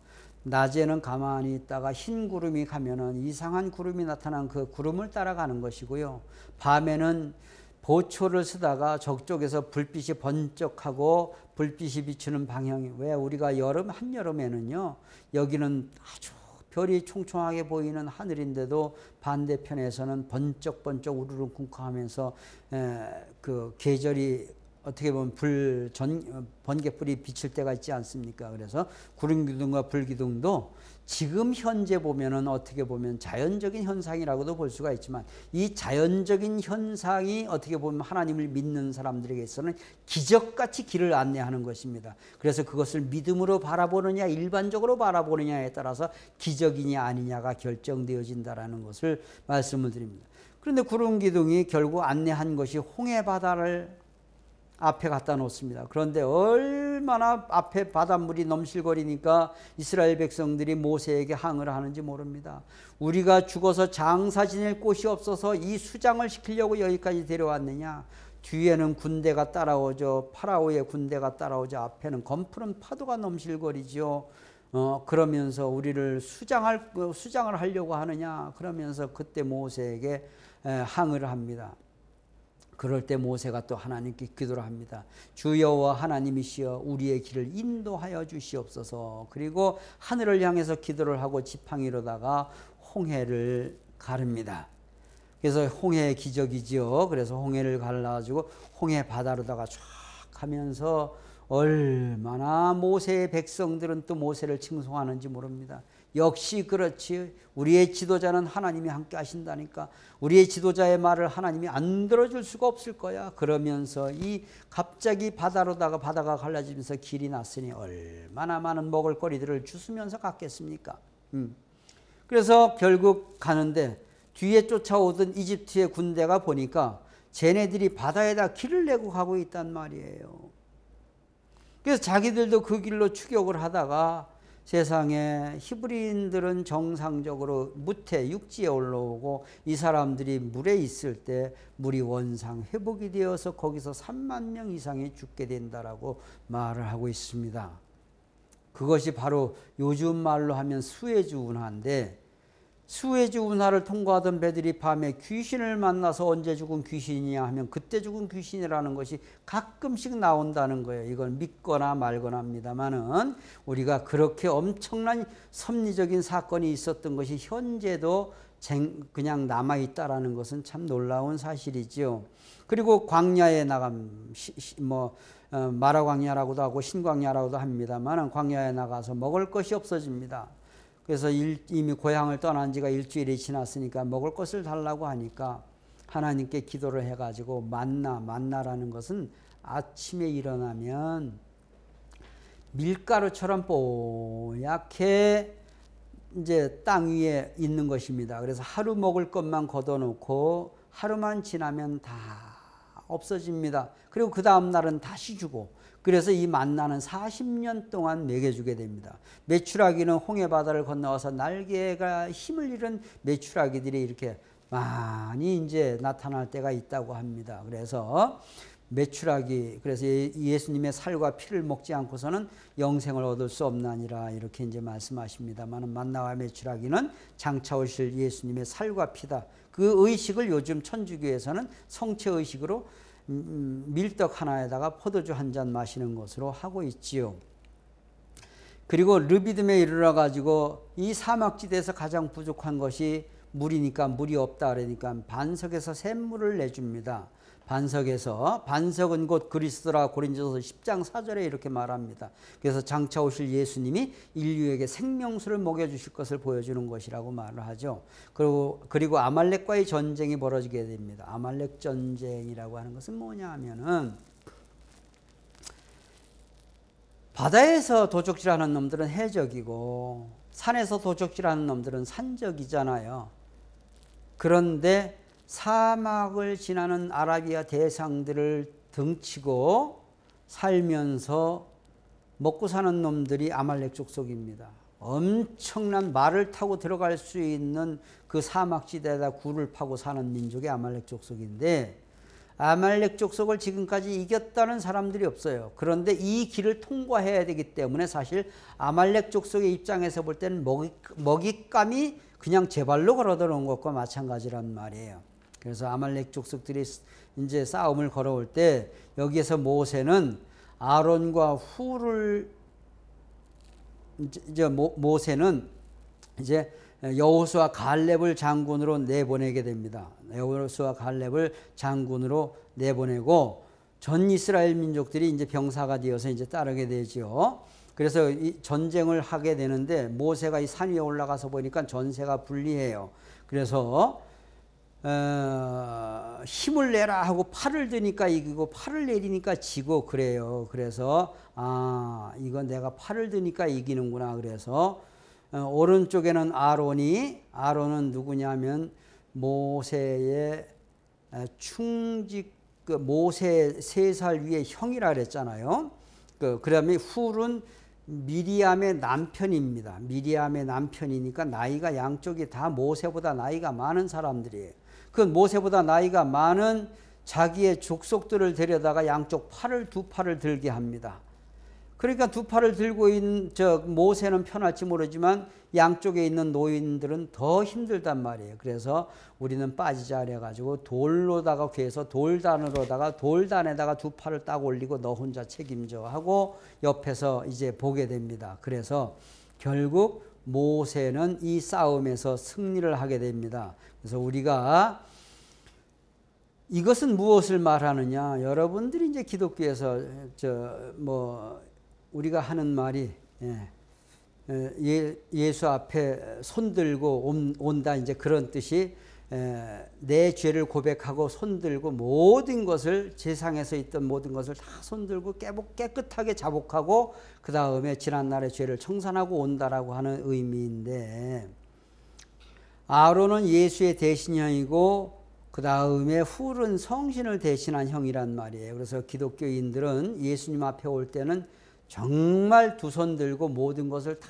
낮에는 가만히 있다가 흰 구름이 가면은 이상한 구름이 나타난 그 구름을 따라가는 것이고요. 밤에는 보초를 쓰다가 저쪽에서 불빛이 번쩍하고 불빛이 비추는 방향이 왜 우리가 한여름에는요 여기는 아주 별이 총총하게 보이는 하늘인데도 반대편에서는 번쩍번쩍 우르릉쿵쾅하면서 그 계절이 어떻게 보면 번개불이 비칠 때가 있지 않습니까? 그래서 구름기둥과 불기둥도 지금 현재 보면은 어떻게 보면 자연적인 현상이라고도 볼 수가 있지만 이 자연적인 현상이 어떻게 보면 하나님을 믿는 사람들에게서는 기적같이 길을 안내하는 것입니다. 그래서 그것을 믿음으로 바라보느냐 일반적으로 바라보느냐에 따라서 기적이냐 아니냐가 결정되어진다라는 것을 말씀을 드립니다. 그런데 구름기둥이 결국 안내한 것이 홍해바다를 앞에 갖다 놓습니다. 그런데 얼마나 앞에 바닷물이 넘실거리니까 이스라엘 백성들이 모세에게 항의를 하는지 모릅니다. 우리가 죽어서 장사 지낼 곳이 없어서 이 수장을 시키려고 여기까지 데려왔느냐. 뒤에는 군대가 따라오죠. 파라오의 군대가 따라오죠. 앞에는 검푸른 파도가 넘실거리죠. 그러면서 우리를 수장을 하려고 하느냐. 그러면서 그때 모세에게 항의를 합니다. 그럴 때 모세가 또 하나님께 기도를 합니다. 주 여호와 하나님이시여 우리의 길을 인도하여 주시옵소서. 그리고 하늘을 향해서 기도를 하고 지팡이로다가 홍해를 가릅니다. 그래서 홍해의 기적이지요. 그래서 홍해를 갈라가지고 홍해 바다로다가 쫙 하면서 얼마나 모세의 백성들은 또 모세를 칭송하는지 모릅니다. 역시 그렇지. 우리의 지도자는 하나님이 함께 하신다니까. 우리의 지도자의 말을 하나님이 안 들어줄 수가 없을 거야. 그러면서 이 갑자기 바다로다가 바다가 갈라지면서 길이 났으니 얼마나 많은 먹을거리들을 주스면서 갔겠습니까? 그래서 결국 가는데 뒤에 쫓아오던 이집트의 군대가 보니까 쟤네들이 바다에다 길을 내고 가고 있단 말이에요. 그래서 자기들도 그 길로 추격을 하다가 세상에 히브리인들은 정상적으로 무태 육지에 올라오고 이 사람들이 물에 있을 때 물이 원상 회복이 되어서 거기서 3만 명 이상이 죽게 된다라고 말을 하고 있습니다. 그것이 바로 요즘 말로 하면 수에즈 운하인데 수에즈 운하를 통과하던 배들이 밤에 귀신을 만나서 언제 죽은 귀신이냐 하면 그때 죽은 귀신이라는 것이 가끔씩 나온다는 거예요. 이건 믿거나 말거나 합니다만은 우리가 그렇게 엄청난 섭리적인 사건이 있었던 것이 현재도 그냥 남아있다라는 것은 참 놀라운 사실이지요. 그리고 광야에 마라 광야라고도 하고 신광야라고도 합니다만 광야에 나가서 먹을 것이 없어집니다. 그래서 이미 고향을 떠난 지가 일주일이 지났으니까 먹을 것을 달라고 하니까 하나님께 기도를 해가지고 만나라는 것은 아침에 일어나면 밀가루처럼 뽀얗게 이제 땅 위에 있는 것입니다. 그래서 하루 먹을 것만 걷어놓고 하루만 지나면 다 없어집니다. 그리고 그 다음 날은 다시 주고, 그래서 이 만나는 40년 동안 먹여주게 됩니다. 메추라기는 홍해 바다를 건너와서 날개가 힘을 잃은 메추라기들이 이렇게 많이 이제 나타날 때가 있다고 합니다. 그래서 그래서 예수님의 살과 피를 먹지 않고서는 영생을 얻을 수 없나니라 이렇게 이제 말씀하십니다만, 만나와 메추라기는 장차 오실 예수님의 살과 피다. 그 의식을 요즘 천주교에서는 성체 의식으로 밀떡 하나에다가 포도주 한 잔 마시는 것으로 하고 있지요. 그리고 르비딤에 이르러 가지고 이 사막지대에서 가장 부족한 것이 물이니까 물이 없다 그러니까 반석에서 샘물을 내줍니다. 반석은 곧 그리스도라 고린도서 10장 4절에 이렇게 말합니다. 그래서 장차 오실 예수님이 인류에게 생명수를 먹여주실 것을 보여주는 것이라고 말을 하죠. 그리고 아말렉과의 전쟁이 벌어지게 됩니다. 아말렉 전쟁이라고 하는 것은 뭐냐 하면은, 바다에서 도적질하는 놈들은 해적이고 산에서 도적질하는 놈들은 산적이잖아요. 그런데 사막을 지나는 아라비아 대상들을 등치고 살면서 먹고 사는 놈들이 아말렉 족속입니다. 엄청난 말을 타고 들어갈 수 있는 그 사막지대에다 굴을 파고 사는 민족이 아말렉 족속인데, 아말렉 족속을 지금까지 이겼다는 사람들이 없어요. 그런데 이 길을 통과해야 되기 때문에 사실 아말렉 족속의 입장에서 볼 때는 먹잇감이 그냥 제 발로 걸어 들어온 것과 마찬가지란 말이에요. 그래서 아말렉 족속들이 이제 싸움을 걸어올 때 여기에서 모세는 아론과 훌을 모세는 이제 여호수아 갈렙을 장군으로 내보내게 됩니다. 여호수아 갈렙을 장군으로 내보내고 전 이스라엘 민족들이 이제 병사가 되어서 이제 따르게 되죠. 그래서 이 전쟁을 하게 되는데 모세가 이 산 위에 올라가서 보니까 전세가 불리해요. 그래서 힘을 내라 하고 팔을 드니까 이기고 팔을 내리니까 지고 그래요. 그래서 이건 내가 팔을 드니까 이기는구나. 그래서 오른쪽에는 아론은 누구냐면 모세의 모세 3살 위의 형이라 그랬잖아요. 그다음에 훌은 미리암의 남편입니다. 미리암의 남편이니까 나이가 양쪽이 다 모세보다 나이가 많은 사람들이에요. 그 모세보다 나이가 많은 자기의 족속들을 데려다가 양쪽 두 팔을 들게 합니다. 그러니까 두 팔을 들고 있는 모세는 편할지 모르지만 양쪽에 있는 노인들은 더 힘들단 말이에요. 그래서 우리는 빠지자 그래가지고 돌로다가 괴해서 돌단에다가 두 팔을 딱 올리고 너 혼자 책임져 하고 옆에서 이제 보게 됩니다. 그래서 결국 모세는 이 싸움에서 승리를 하게 됩니다. 그래서 우리가 이것은 무엇을 말하느냐? 여러분들이 이제 기독교에서 우리가 하는 말이 예수 앞에 손들고 온다 이제 그런 뜻이 내 죄를 고백하고 손들고 모든 것을 세상에서 있던 모든 것을 다 손들고 깨끗하게 자복하고 그 다음에 지난날의 죄를 청산하고 온다라고 하는 의미인데, 아론은 예수의 대신형이고 그 다음에 훌은 성신을 대신한 형이란 말이에요. 그래서 기독교인들은 예수님 앞에 올 때는 정말 두 손 들고 모든 것을 다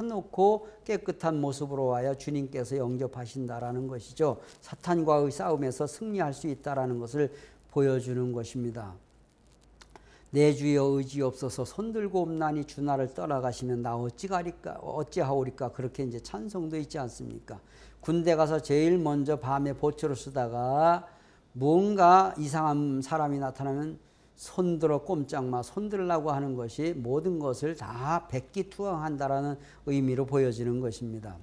놓고 깨끗한 모습으로 와야 주님께서 영접하신다라는 것이죠. 사탄과의 싸움에서 승리할 수 있다라는 것을 보여주는 것입니다. 내 주여 의지없어서 손들고 없나니 주 나를 떠나가시면 나 어찌하오리까 그렇게 이제 찬송도 있지 않습니까? 군대 가서 제일 먼저 밤에 보초를 쓰다가 뭔가 이상한 사람이 나타나면 손들어 꼼짝마 손들라고 하는 것이 모든 것을 다 백기투항한다라는 의미로 보여지는 것입니다.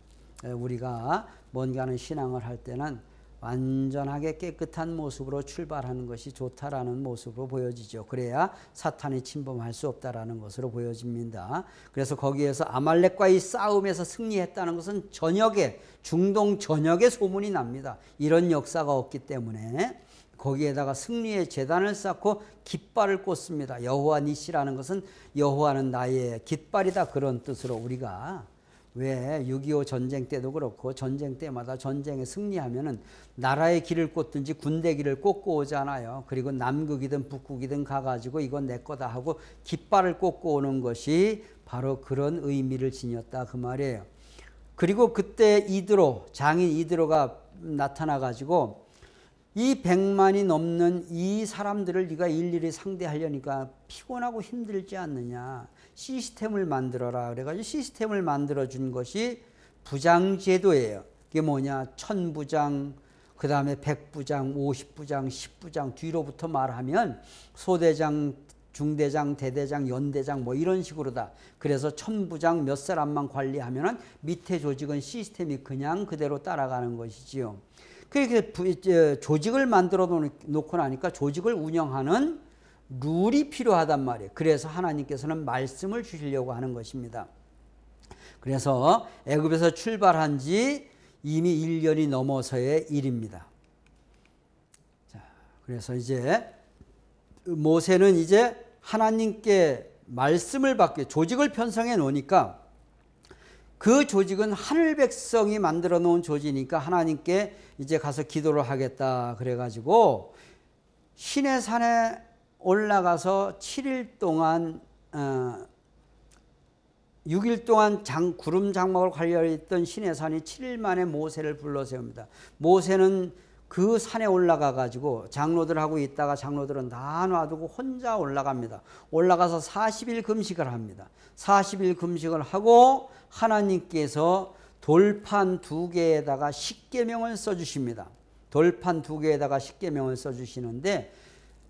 우리가 뭔가는 신앙을 할 때는 완전하게 깨끗한 모습으로 출발하는 것이 좋다라는 모습으로 보여지죠. 그래야 사탄이 침범할 수 없다라는 것으로 보여집니다. 그래서 거기에서 아말렉과의 싸움에서 승리했다는 것은 저녁에, 중동 저녁에 소문이 납니다. 이런 역사가 없기 때문에 거기에다가 승리의 제단을 쌓고 깃발을 꽂습니다. 여호와 니시라는 것은 여호와는 나의 깃발이다, 그런 뜻으로 우리가 왜 6.25 전쟁 때도 그렇고 전쟁 때마다 전쟁에 승리하면은 나라의 길을 꽂든지 군대 길을 꽂고 오잖아요. 그리고 남극이든 북극이든 가가지고 이건 내 거다 하고 깃발을 꽂고 오는 것이 바로 그런 의미를 지녔다, 그 말이에요. 그리고 그때 장인 이드로가 나타나가지고 이 100만이 넘는 이 사람들을 네가 일일이 상대하려니까 피곤하고 힘들지 않느냐, 시스템을 만들어라 그래가지고 시스템을 만들어준 것이 부장제도예요. 그게 뭐냐, 1000부장, 그 다음에 100부장, 50부장, 10부장 뒤로부터 말하면 소대장, 중대장, 대대장, 연대장 뭐 이런 식으로다. 그래서 1000부장 몇 사람만 관리하면은 밑에 조직은 시스템이 그냥 그대로 따라가는 것이지요. 그렇게 조직을 만들어 놓고 나니까 조직을 운영하는 룰이 필요하단 말이에요. 그래서 하나님께서는 말씀을 주시려고 하는 것입니다. 그래서 애굽에서 출발한 지 이미 1년이 넘어서의 일입니다. 자, 그래서 이제 모세는 이제 하나님께 말씀을 받게 조직을 편성해 놓으니까 그 조직은 하늘 백성이 만들어 놓은 조직이니까 하나님께 이제 가서 기도를 하겠다 그래가지고 시내산에 올라가서 7일 동안 6일 동안 구름 장막을 관리했던 시내산이 7일 만에 모세를 불러 세웁니다. 모세는 그 산에 올라가 가지고 장로들하고 있다가 장로들은 다 놔두고 혼자 올라갑니다. 올라가서 40일 금식을 합니다. 40일 금식을 하고 하나님께서 돌판 2개에다가 십계명을 써주십니다. 돌판 2개에다가 십계명을 써주시는데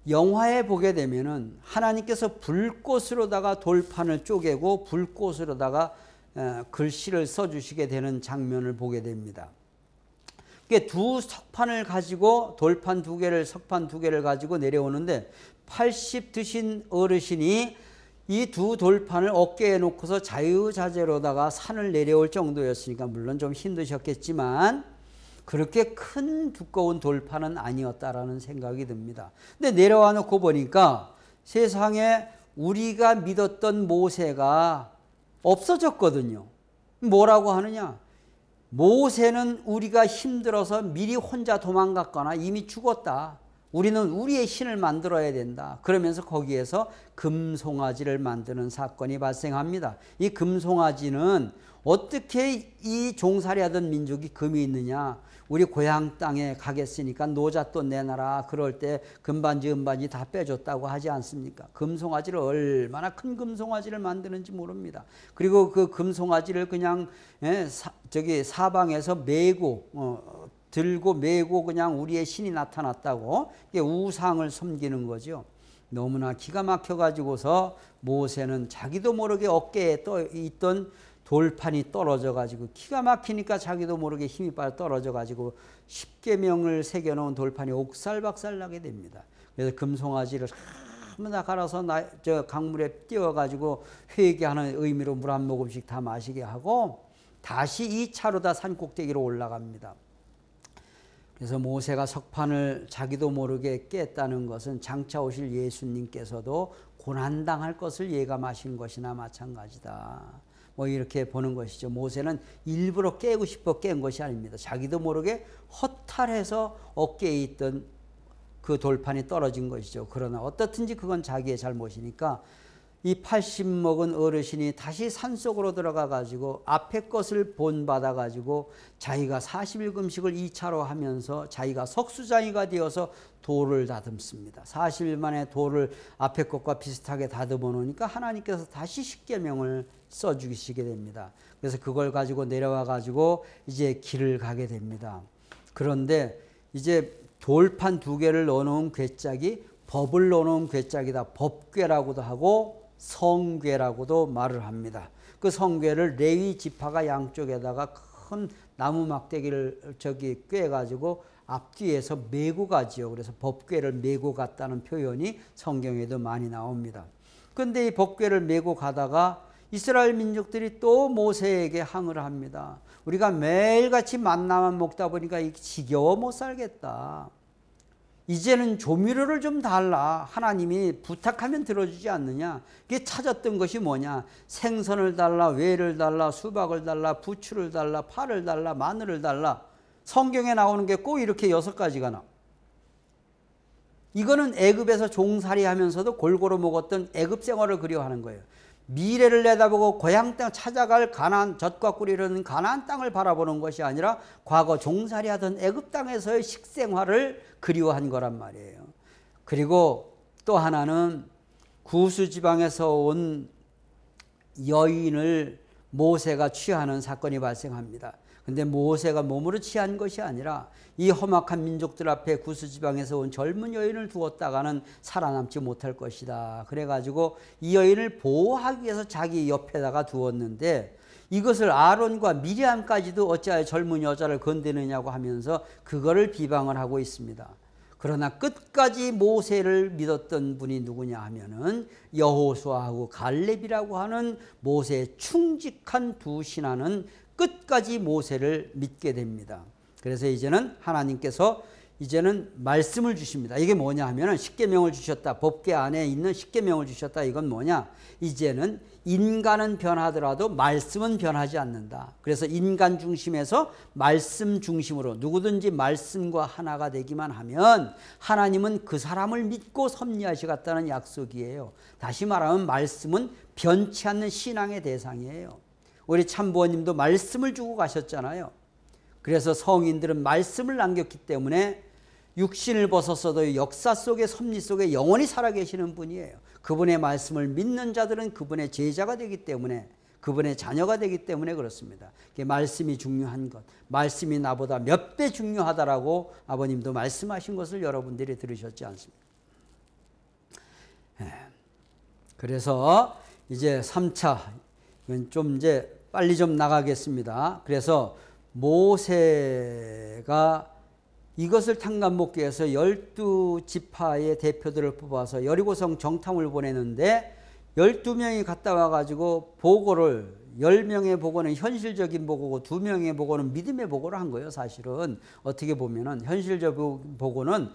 영화에 보게 되면은 하나님께서 불꽃으로다가 돌판을 쪼개고 불꽃으로다가 글씨를 써주시게 되는 장면을 보게 됩니다. 두 석판을 가지고 돌판 2개를 석판 2개를 가지고 내려오는데 80 드신 어르신이 이 두 돌판을 어깨에 놓고서 자유자재로다가 산을 내려올 정도였으니까 물론 좀 힘드셨겠지만 그렇게 큰 두꺼운 돌판은 아니었다라는 생각이 듭니다. 근데 내려와 놓고 보니까 세상에 우리가 믿었던 모세가 없어졌거든요. 뭐라고 하느냐? 모세는 우리가 힘들어서 미리 혼자 도망갔거나 이미 죽었다. 우리는 우리의 신을 만들어야 된다. 그러면서 거기에서 금송아지를 만드는 사건이 발생합니다. 이 금송아지는 어떻게 이 종살이 하던 민족이 금이 있느냐. 우리 고향 땅에 가겠으니까 노잣돈 내놔라. 그럴 때 금반지 은반지 다 빼줬다고 하지 않습니까? 금송아지를 얼마나 큰 금송아지를 만드는지 모릅니다. 그리고 그 금송아지를 그냥 사방에서 메고 들고 메고 그냥 우리의 신이 나타났다고 우상을 섬기는 거죠. 너무나 기가 막혀 가지고서 모세는 자기도 모르게 어깨에 떠 있던 돌판이 떨어져 가지고 기가 막히니까 자기도 모르게 힘이 빠져 떨어져 가지고 십계명을 새겨 놓은 돌판이 옥살박살 나게 됩니다. 그래서 금송아지를 한번 갈아서 강물에 띄워 가지고 회개하는 의미로 물 한 모금씩 다 마시게 하고 다시 2차로 다 산 꼭대기로 올라갑니다. 그래서 모세가 석판을 자기도 모르게 깼다는 것은 장차 오실 예수님께서도 고난당할 것을 예감하신 것이나 마찬가지다. 뭐 이렇게 보는 것이죠. 모세는 일부러 깨고 싶어 깬 것이 아닙니다. 자기도 모르게 허탈해서 어깨에 있던 그 돌판이 떨어진 것이죠. 그러나 어떻든지 그건 자기의 잘못이니까 이 80 먹은 어르신이 다시 산속으로 들어가 가지고 앞에 것을 본받아 가지고 자기가 40일 금식을 2차로 하면서 자기가 석수장이가 되어서 돌을 다듬습니다. 40일 만에 돌을 앞에 것과 비슷하게 다듬어 놓으니까 하나님께서 다시 십계명을 써주시게 됩니다. 그래서 그걸 가지고 내려와 가지고 이제 길을 가게 됩니다. 그런데 이제 돌판 2개를 넣어놓은 괴짝이 법을 넣어놓은 괴짝이다. 법궤라고도 하고 성궤라고도 말을 합니다. 그 성궤를 레위 지파가 양쪽에다가 큰 나무 막대기를 꿰가지고 앞뒤에서 메고 가지요. 그래서 법궤를 메고 갔다는 표현이 성경에도 많이 나옵니다. 그런데 이 법궤를 메고 가다가 이스라엘 민족들이 또 모세에게 항의를 합니다. 우리가 매일같이 만나만 먹다 보니까 지겨워 못 살겠다. 이제는 조미료를 좀 달라. 하나님이 부탁하면 들어주지 않느냐. 이게 찾았던 것이 뭐냐. 생선을 달라, 회를 달라, 수박을 달라, 부추를 달라, 파를 달라, 마늘을 달라. 성경에 나오는 게 꼭 이렇게 6가지가 나와. 이거는 애굽에서 종살이 하면서도 골고루 먹었던 애굽 생활을 그리워하는 거예요. 미래를 내다보고 고향 땅 찾아갈 가나안, 젖과 꿀이 흐르는 가나안 땅을 바라보는 것이 아니라 과거 종살이 하던 애굽 땅에서의 식생활을 그리워한 거란 말이에요. 그리고 또 하나는 구스 지방에서 온 여인을 모세가 취하는 사건이 발생합니다. 근데 모세가 몸으로 취한 것이 아니라 이 험악한 민족들 앞에 구스 지방에서 온 젊은 여인을 두었다가는 살아남지 못할 것이다. 그래가지고 이 여인을 보호하기 위해서 자기 옆에다가 두었는데 이것을 아론과 미리암까지도 어찌하여 젊은 여자를 건드느냐고 하면서 그거를 비방을 하고 있습니다. 그러나 끝까지 모세를 믿었던 분이 누구냐 하면은 여호수아하고 갈렙이라고 하는 모세의 충직한 두 신하는 끝까지 모세를 믿게 됩니다. 그래서 이제는 하나님께서 이제는 말씀을 주십니다. 이게 뭐냐 하면은 십계명을 주셨다. 법궤 안에 있는 십계명을 주셨다. 이건 뭐냐? 이제는 인간은 변하더라도 말씀은 변하지 않는다. 그래서 인간 중심에서 말씀 중심으로 누구든지 말씀과 하나가 되기만 하면 하나님은 그 사람을 믿고 섭리하시겠다는 약속이에요. 다시 말하면 말씀은 변치 않는 신앙의 대상이에요. 우리 참부원님도 말씀을 주고 가셨잖아요. 그래서 성인들은 말씀을 남겼기 때문에 육신을 벗었어도 역사 속의 섭리 속에 영원히 살아계시는 분이에요. 그분의 말씀을 믿는 자들은 그분의 제자가 되기 때문에, 그분의 자녀가 되기 때문에 그렇습니다. 말씀이 중요한 것, 말씀이 나보다 몇 배 중요하다라고 아버님도 말씀하신 것을 여러분들이 들으셨지 않습니까? 그래서 이제 3차 좀 이제 빨리 좀 나가겠습니다. 그래서 모세가 이것을 탕감먹기 위해서 12지파의 대표들을 뽑아서 여리고성 정탐을 보내는데 12명이 갔다 와가지고 보고를 10명의 보고는 현실적인 보고고 2명의 보고는 믿음의 보고를 한 거예요. 사실은 어떻게 보면은 현실적인 보고는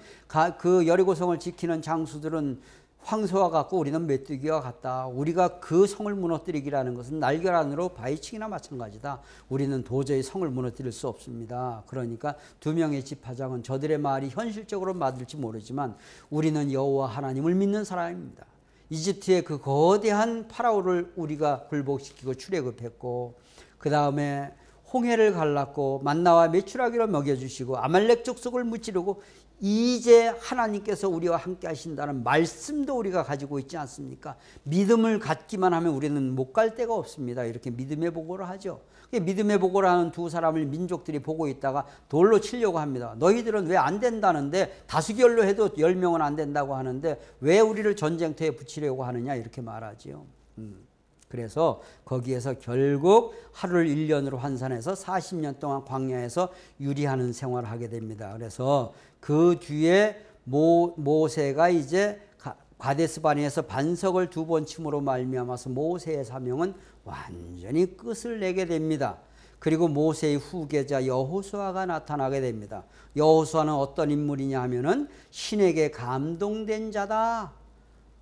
그 여리고성을 지키는 장수들은 황소와 같고 우리는 메뚜기와 같다. 우리가 그 성을 무너뜨리기라는 것은 날결안으로 바위치기나 마찬가지다. 우리는 도저히 성을 무너뜨릴 수 없습니다. 그러니까 2명의 지파장은 저들의 말이 현실적으로 맞을지 모르지만 우리는 여호와 하나님을 믿는 사람입니다. 이집트의 그 거대한 파라오를 우리가 굴복시키고 출애굽했고 그 다음에 홍해를 갈랐고 만나와 메추라기로 먹여주시고 아말렉 족속을 무찌르고 이제 하나님께서 우리와 함께 하신다는 말씀도 우리가 가지고 있지 않습니까? 믿음을 갖기만 하면 우리는 못 갈 데가 없습니다. 이렇게 믿음의 보고를 하죠. 믿음의 보고를 하는 두 사람을 민족들이 보고 있다가 돌로 치려고 합니다. 너희들은 왜 안 된다는데 다수결로 해도 10명은 안 된다고 하는데 왜 우리를 전쟁터에 붙이려고 하느냐 이렇게 말하지요. 그래서 거기에서 결국 하루를 1년으로 환산해서 40년 동안 광야에서 유리하는 생활을 하게 됩니다. 그래서 그 뒤에 모세가 이제 가데스바네에서 반석을 2번 침으로 말미암아서 모세의 사명은 완전히 끝을 내게 됩니다. 그리고 모세의 후계자 여호수아가 나타나게 됩니다. 여호수아는 어떤 인물이냐 하면은 신에게 감동된 자다.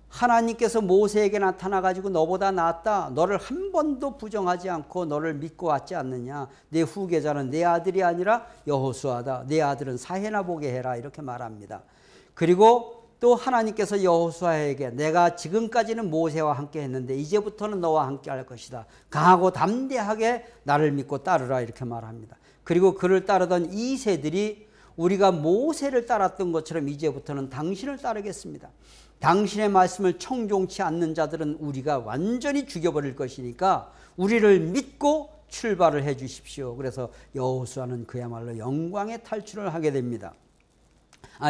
하나님께서 모세에게 나타나가지고 너보다 낫다. 너를 한 번도 부정하지 않고 너를 믿고 왔지 않느냐. 내 후계자는 내 아들이 아니라 여호수아다. 내 아들은 사해나 보게 해라. 이렇게 말합니다. 그리고 또 하나님께서 여호수아에게 내가 지금까지는 모세와 함께 했는데 이제부터는 너와 함께 할 것이다. 강하고 담대하게 나를 믿고 따르라. 이렇게 말합니다. 그리고 그를 따르던 2세들이 우리가 모세를 따랐던 것처럼 이제부터는 당신을 따르겠습니다. 당신의 말씀을 청종치 않는 자들은 우리가 완전히 죽여버릴 것이니까 우리를 믿고 출발을 해 주십시오. 그래서 여호수아는 그야말로 영광의 탈출을 하게 됩니다.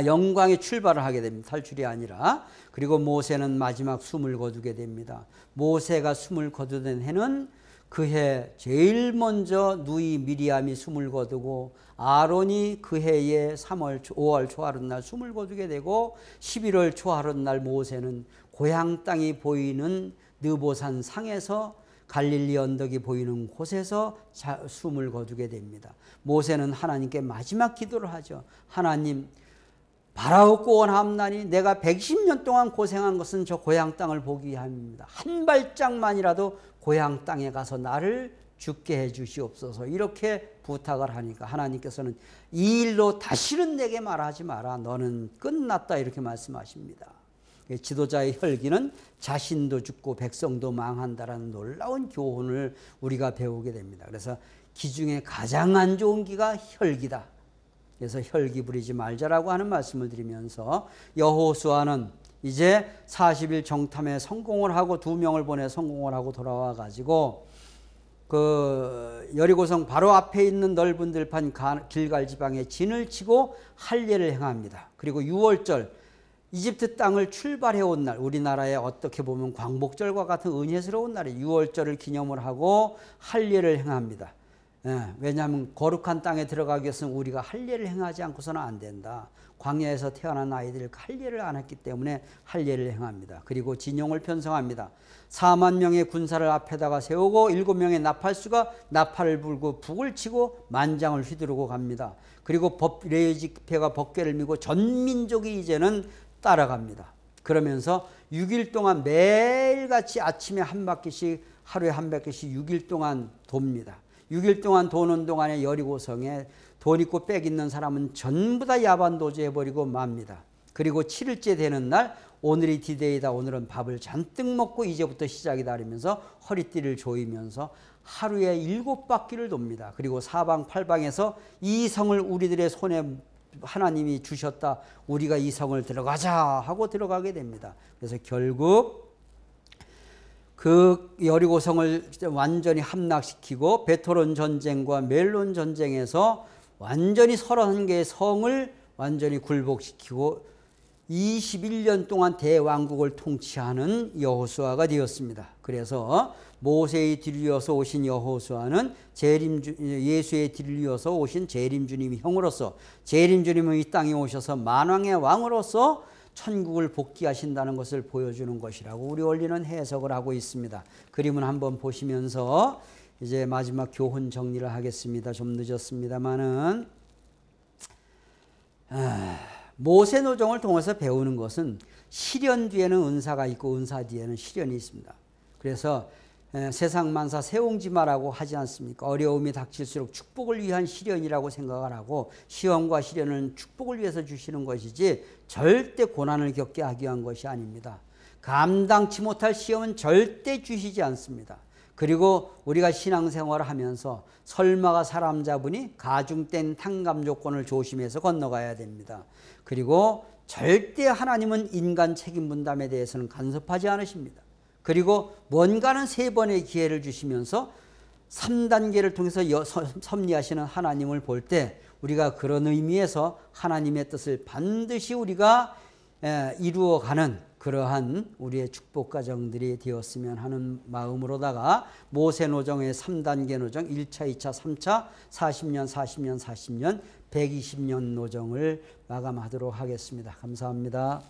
영광의 출발을 하게 됩니다. 탈출이 아니라. 그리고 모세는 마지막 숨을 거두게 됩니다. 모세가 숨을 거두던 해는 그해 제일 먼저 누이 미리암이 숨을 거두고 아론이 그 해에 5월 초하룻날 숨을 거두게 되고 11월 초하룻날 모세는 고향 땅이 보이는 느보산 상에서 갈릴리 언덕이 보이는 곳에서 숨을 거두게 됩니다. 모세는 하나님께 마지막 기도를 하죠. 하나님, 바라옵고 원함나니 내가 110년 동안 고생한 것은 저 고향 땅을 보기 위함입니다. 한 발짝만이라도 고향 땅에 가서 나를 죽게 해 주시옵소서. 이렇게 부탁을 하니까 하나님께서는 이 일로 다시는 내게 말하지 마라. 너는 끝났다. 이렇게 말씀하십니다. 지도자의 혈기는 자신도 죽고 백성도 망한다라는 놀라운 교훈을 우리가 배우게 됩니다. 그래서 기 중에 가장 안 좋은 기가 혈기다. 그래서 혈기 부리지 말자라고 하는 말씀을 드리면서 여호수아는 이제 40일 정탐에 성공을 하고 2명을 보내 성공을 하고 돌아와 가지고 그 여리고성 바로 앞에 있는 넓은 들판 길갈 지방에 진을 치고 할례를 행합니다. 그리고 6월절 이집트 땅을 출발해 온 날, 우리나라에 어떻게 보면 광복절과 같은 은혜스러운 날에 6월절을 기념을 하고 할례를 행합니다. 왜냐하면 거룩한 땅에 들어가기 위해서는 우리가 할례를 행하지 않고서는 안 된다. 광야에서 태어난 아이들 할례를 안 했기 때문에 할례를 행합니다. 그리고 진용을 편성합니다. 4만 명의 군사를 앞에다가 세우고 7명의 나팔수가 나팔을 불고 북을 치고 만장을 휘두르고 갑니다. 그리고 레위 지폐가 법궤를 미고 전 민족이 이제는 따라갑니다. 그러면서 6일 동안 매일같이 아침에 한 바퀴씩 하루에 한 바퀴씩 6일 동안 돕니다. 6일 동안 도는 동안에 여리고성에 돈 있고 빽 있는 사람은 전부 다 야반도주 해버리고 맙니다. 그리고 7일째 되는 날 오늘이 디데이다. 오늘은 밥을 잔뜩 먹고 이제부터 시작이다. 이러면서 허리띠를 조이면서 하루에 7바퀴를 돕니다. 그리고 사방팔방에서 이 성을 우리들의 손에 하나님이 주셨다. 우리가 이 성을 들어가자 하고 들어가게 됩니다. 그래서 결국 그 여리고성을 완전히 함락시키고 베토론 전쟁과 멜론 전쟁에서 완전히 31개의 성을 완전히 굴복시키고 21년 동안 대왕국을 통치하는 여호수아가 되었습니다. 그래서 모세의 뒤를 이어서 오신 여호수아는 예수의 뒤를 이어서 오신 재림주님의 형으로서 재림주님은 이 땅에 오셔서 만왕의 왕으로서 천국을 복귀하신다는 것을 보여주는 것이라고 우리 원리는 해석을 하고 있습니다. 그림을 한번 보시면서 이제 마지막 교훈 정리를 하겠습니다. 좀 늦었습니다만은 모세 노정을 통해서 배우는 것은 시련 뒤에는 은사가 있고 은사 뒤에는 시련이 있습니다. 그래서 세상 만사 세옹지마라고 하지 않습니까? 어려움이 닥칠수록 축복을 위한 시련이라고 생각을 하고 시험과 시련은 축복을 위해서 주시는 것이지 절대 고난을 겪게 하기 위한 것이 아닙니다. 감당치 못할 시험은 절대 주시지 않습니다. 그리고 우리가 신앙생활을 하면서 설마가 사람 잡으니 가중된 탕감 조건을 조심해서 건너가야 됩니다. 그리고 절대 하나님은 인간 책임 분담에 대해서는 간섭하지 않으십니다. 그리고 뭔가는 3번의 기회를 주시면서 3단계를 통해서 섭리하시는 하나님을 볼 때 우리가 그런 의미에서 하나님의 뜻을 반드시 우리가 이루어가는 그러한 우리의 축복 가정들이 되었으면 하는 마음으로다가 모세 노정의 3단계 노정 1차, 2차, 3차 40년, 40년, 40년 120년 노정을 마감하도록 하겠습니다. 감사합니다.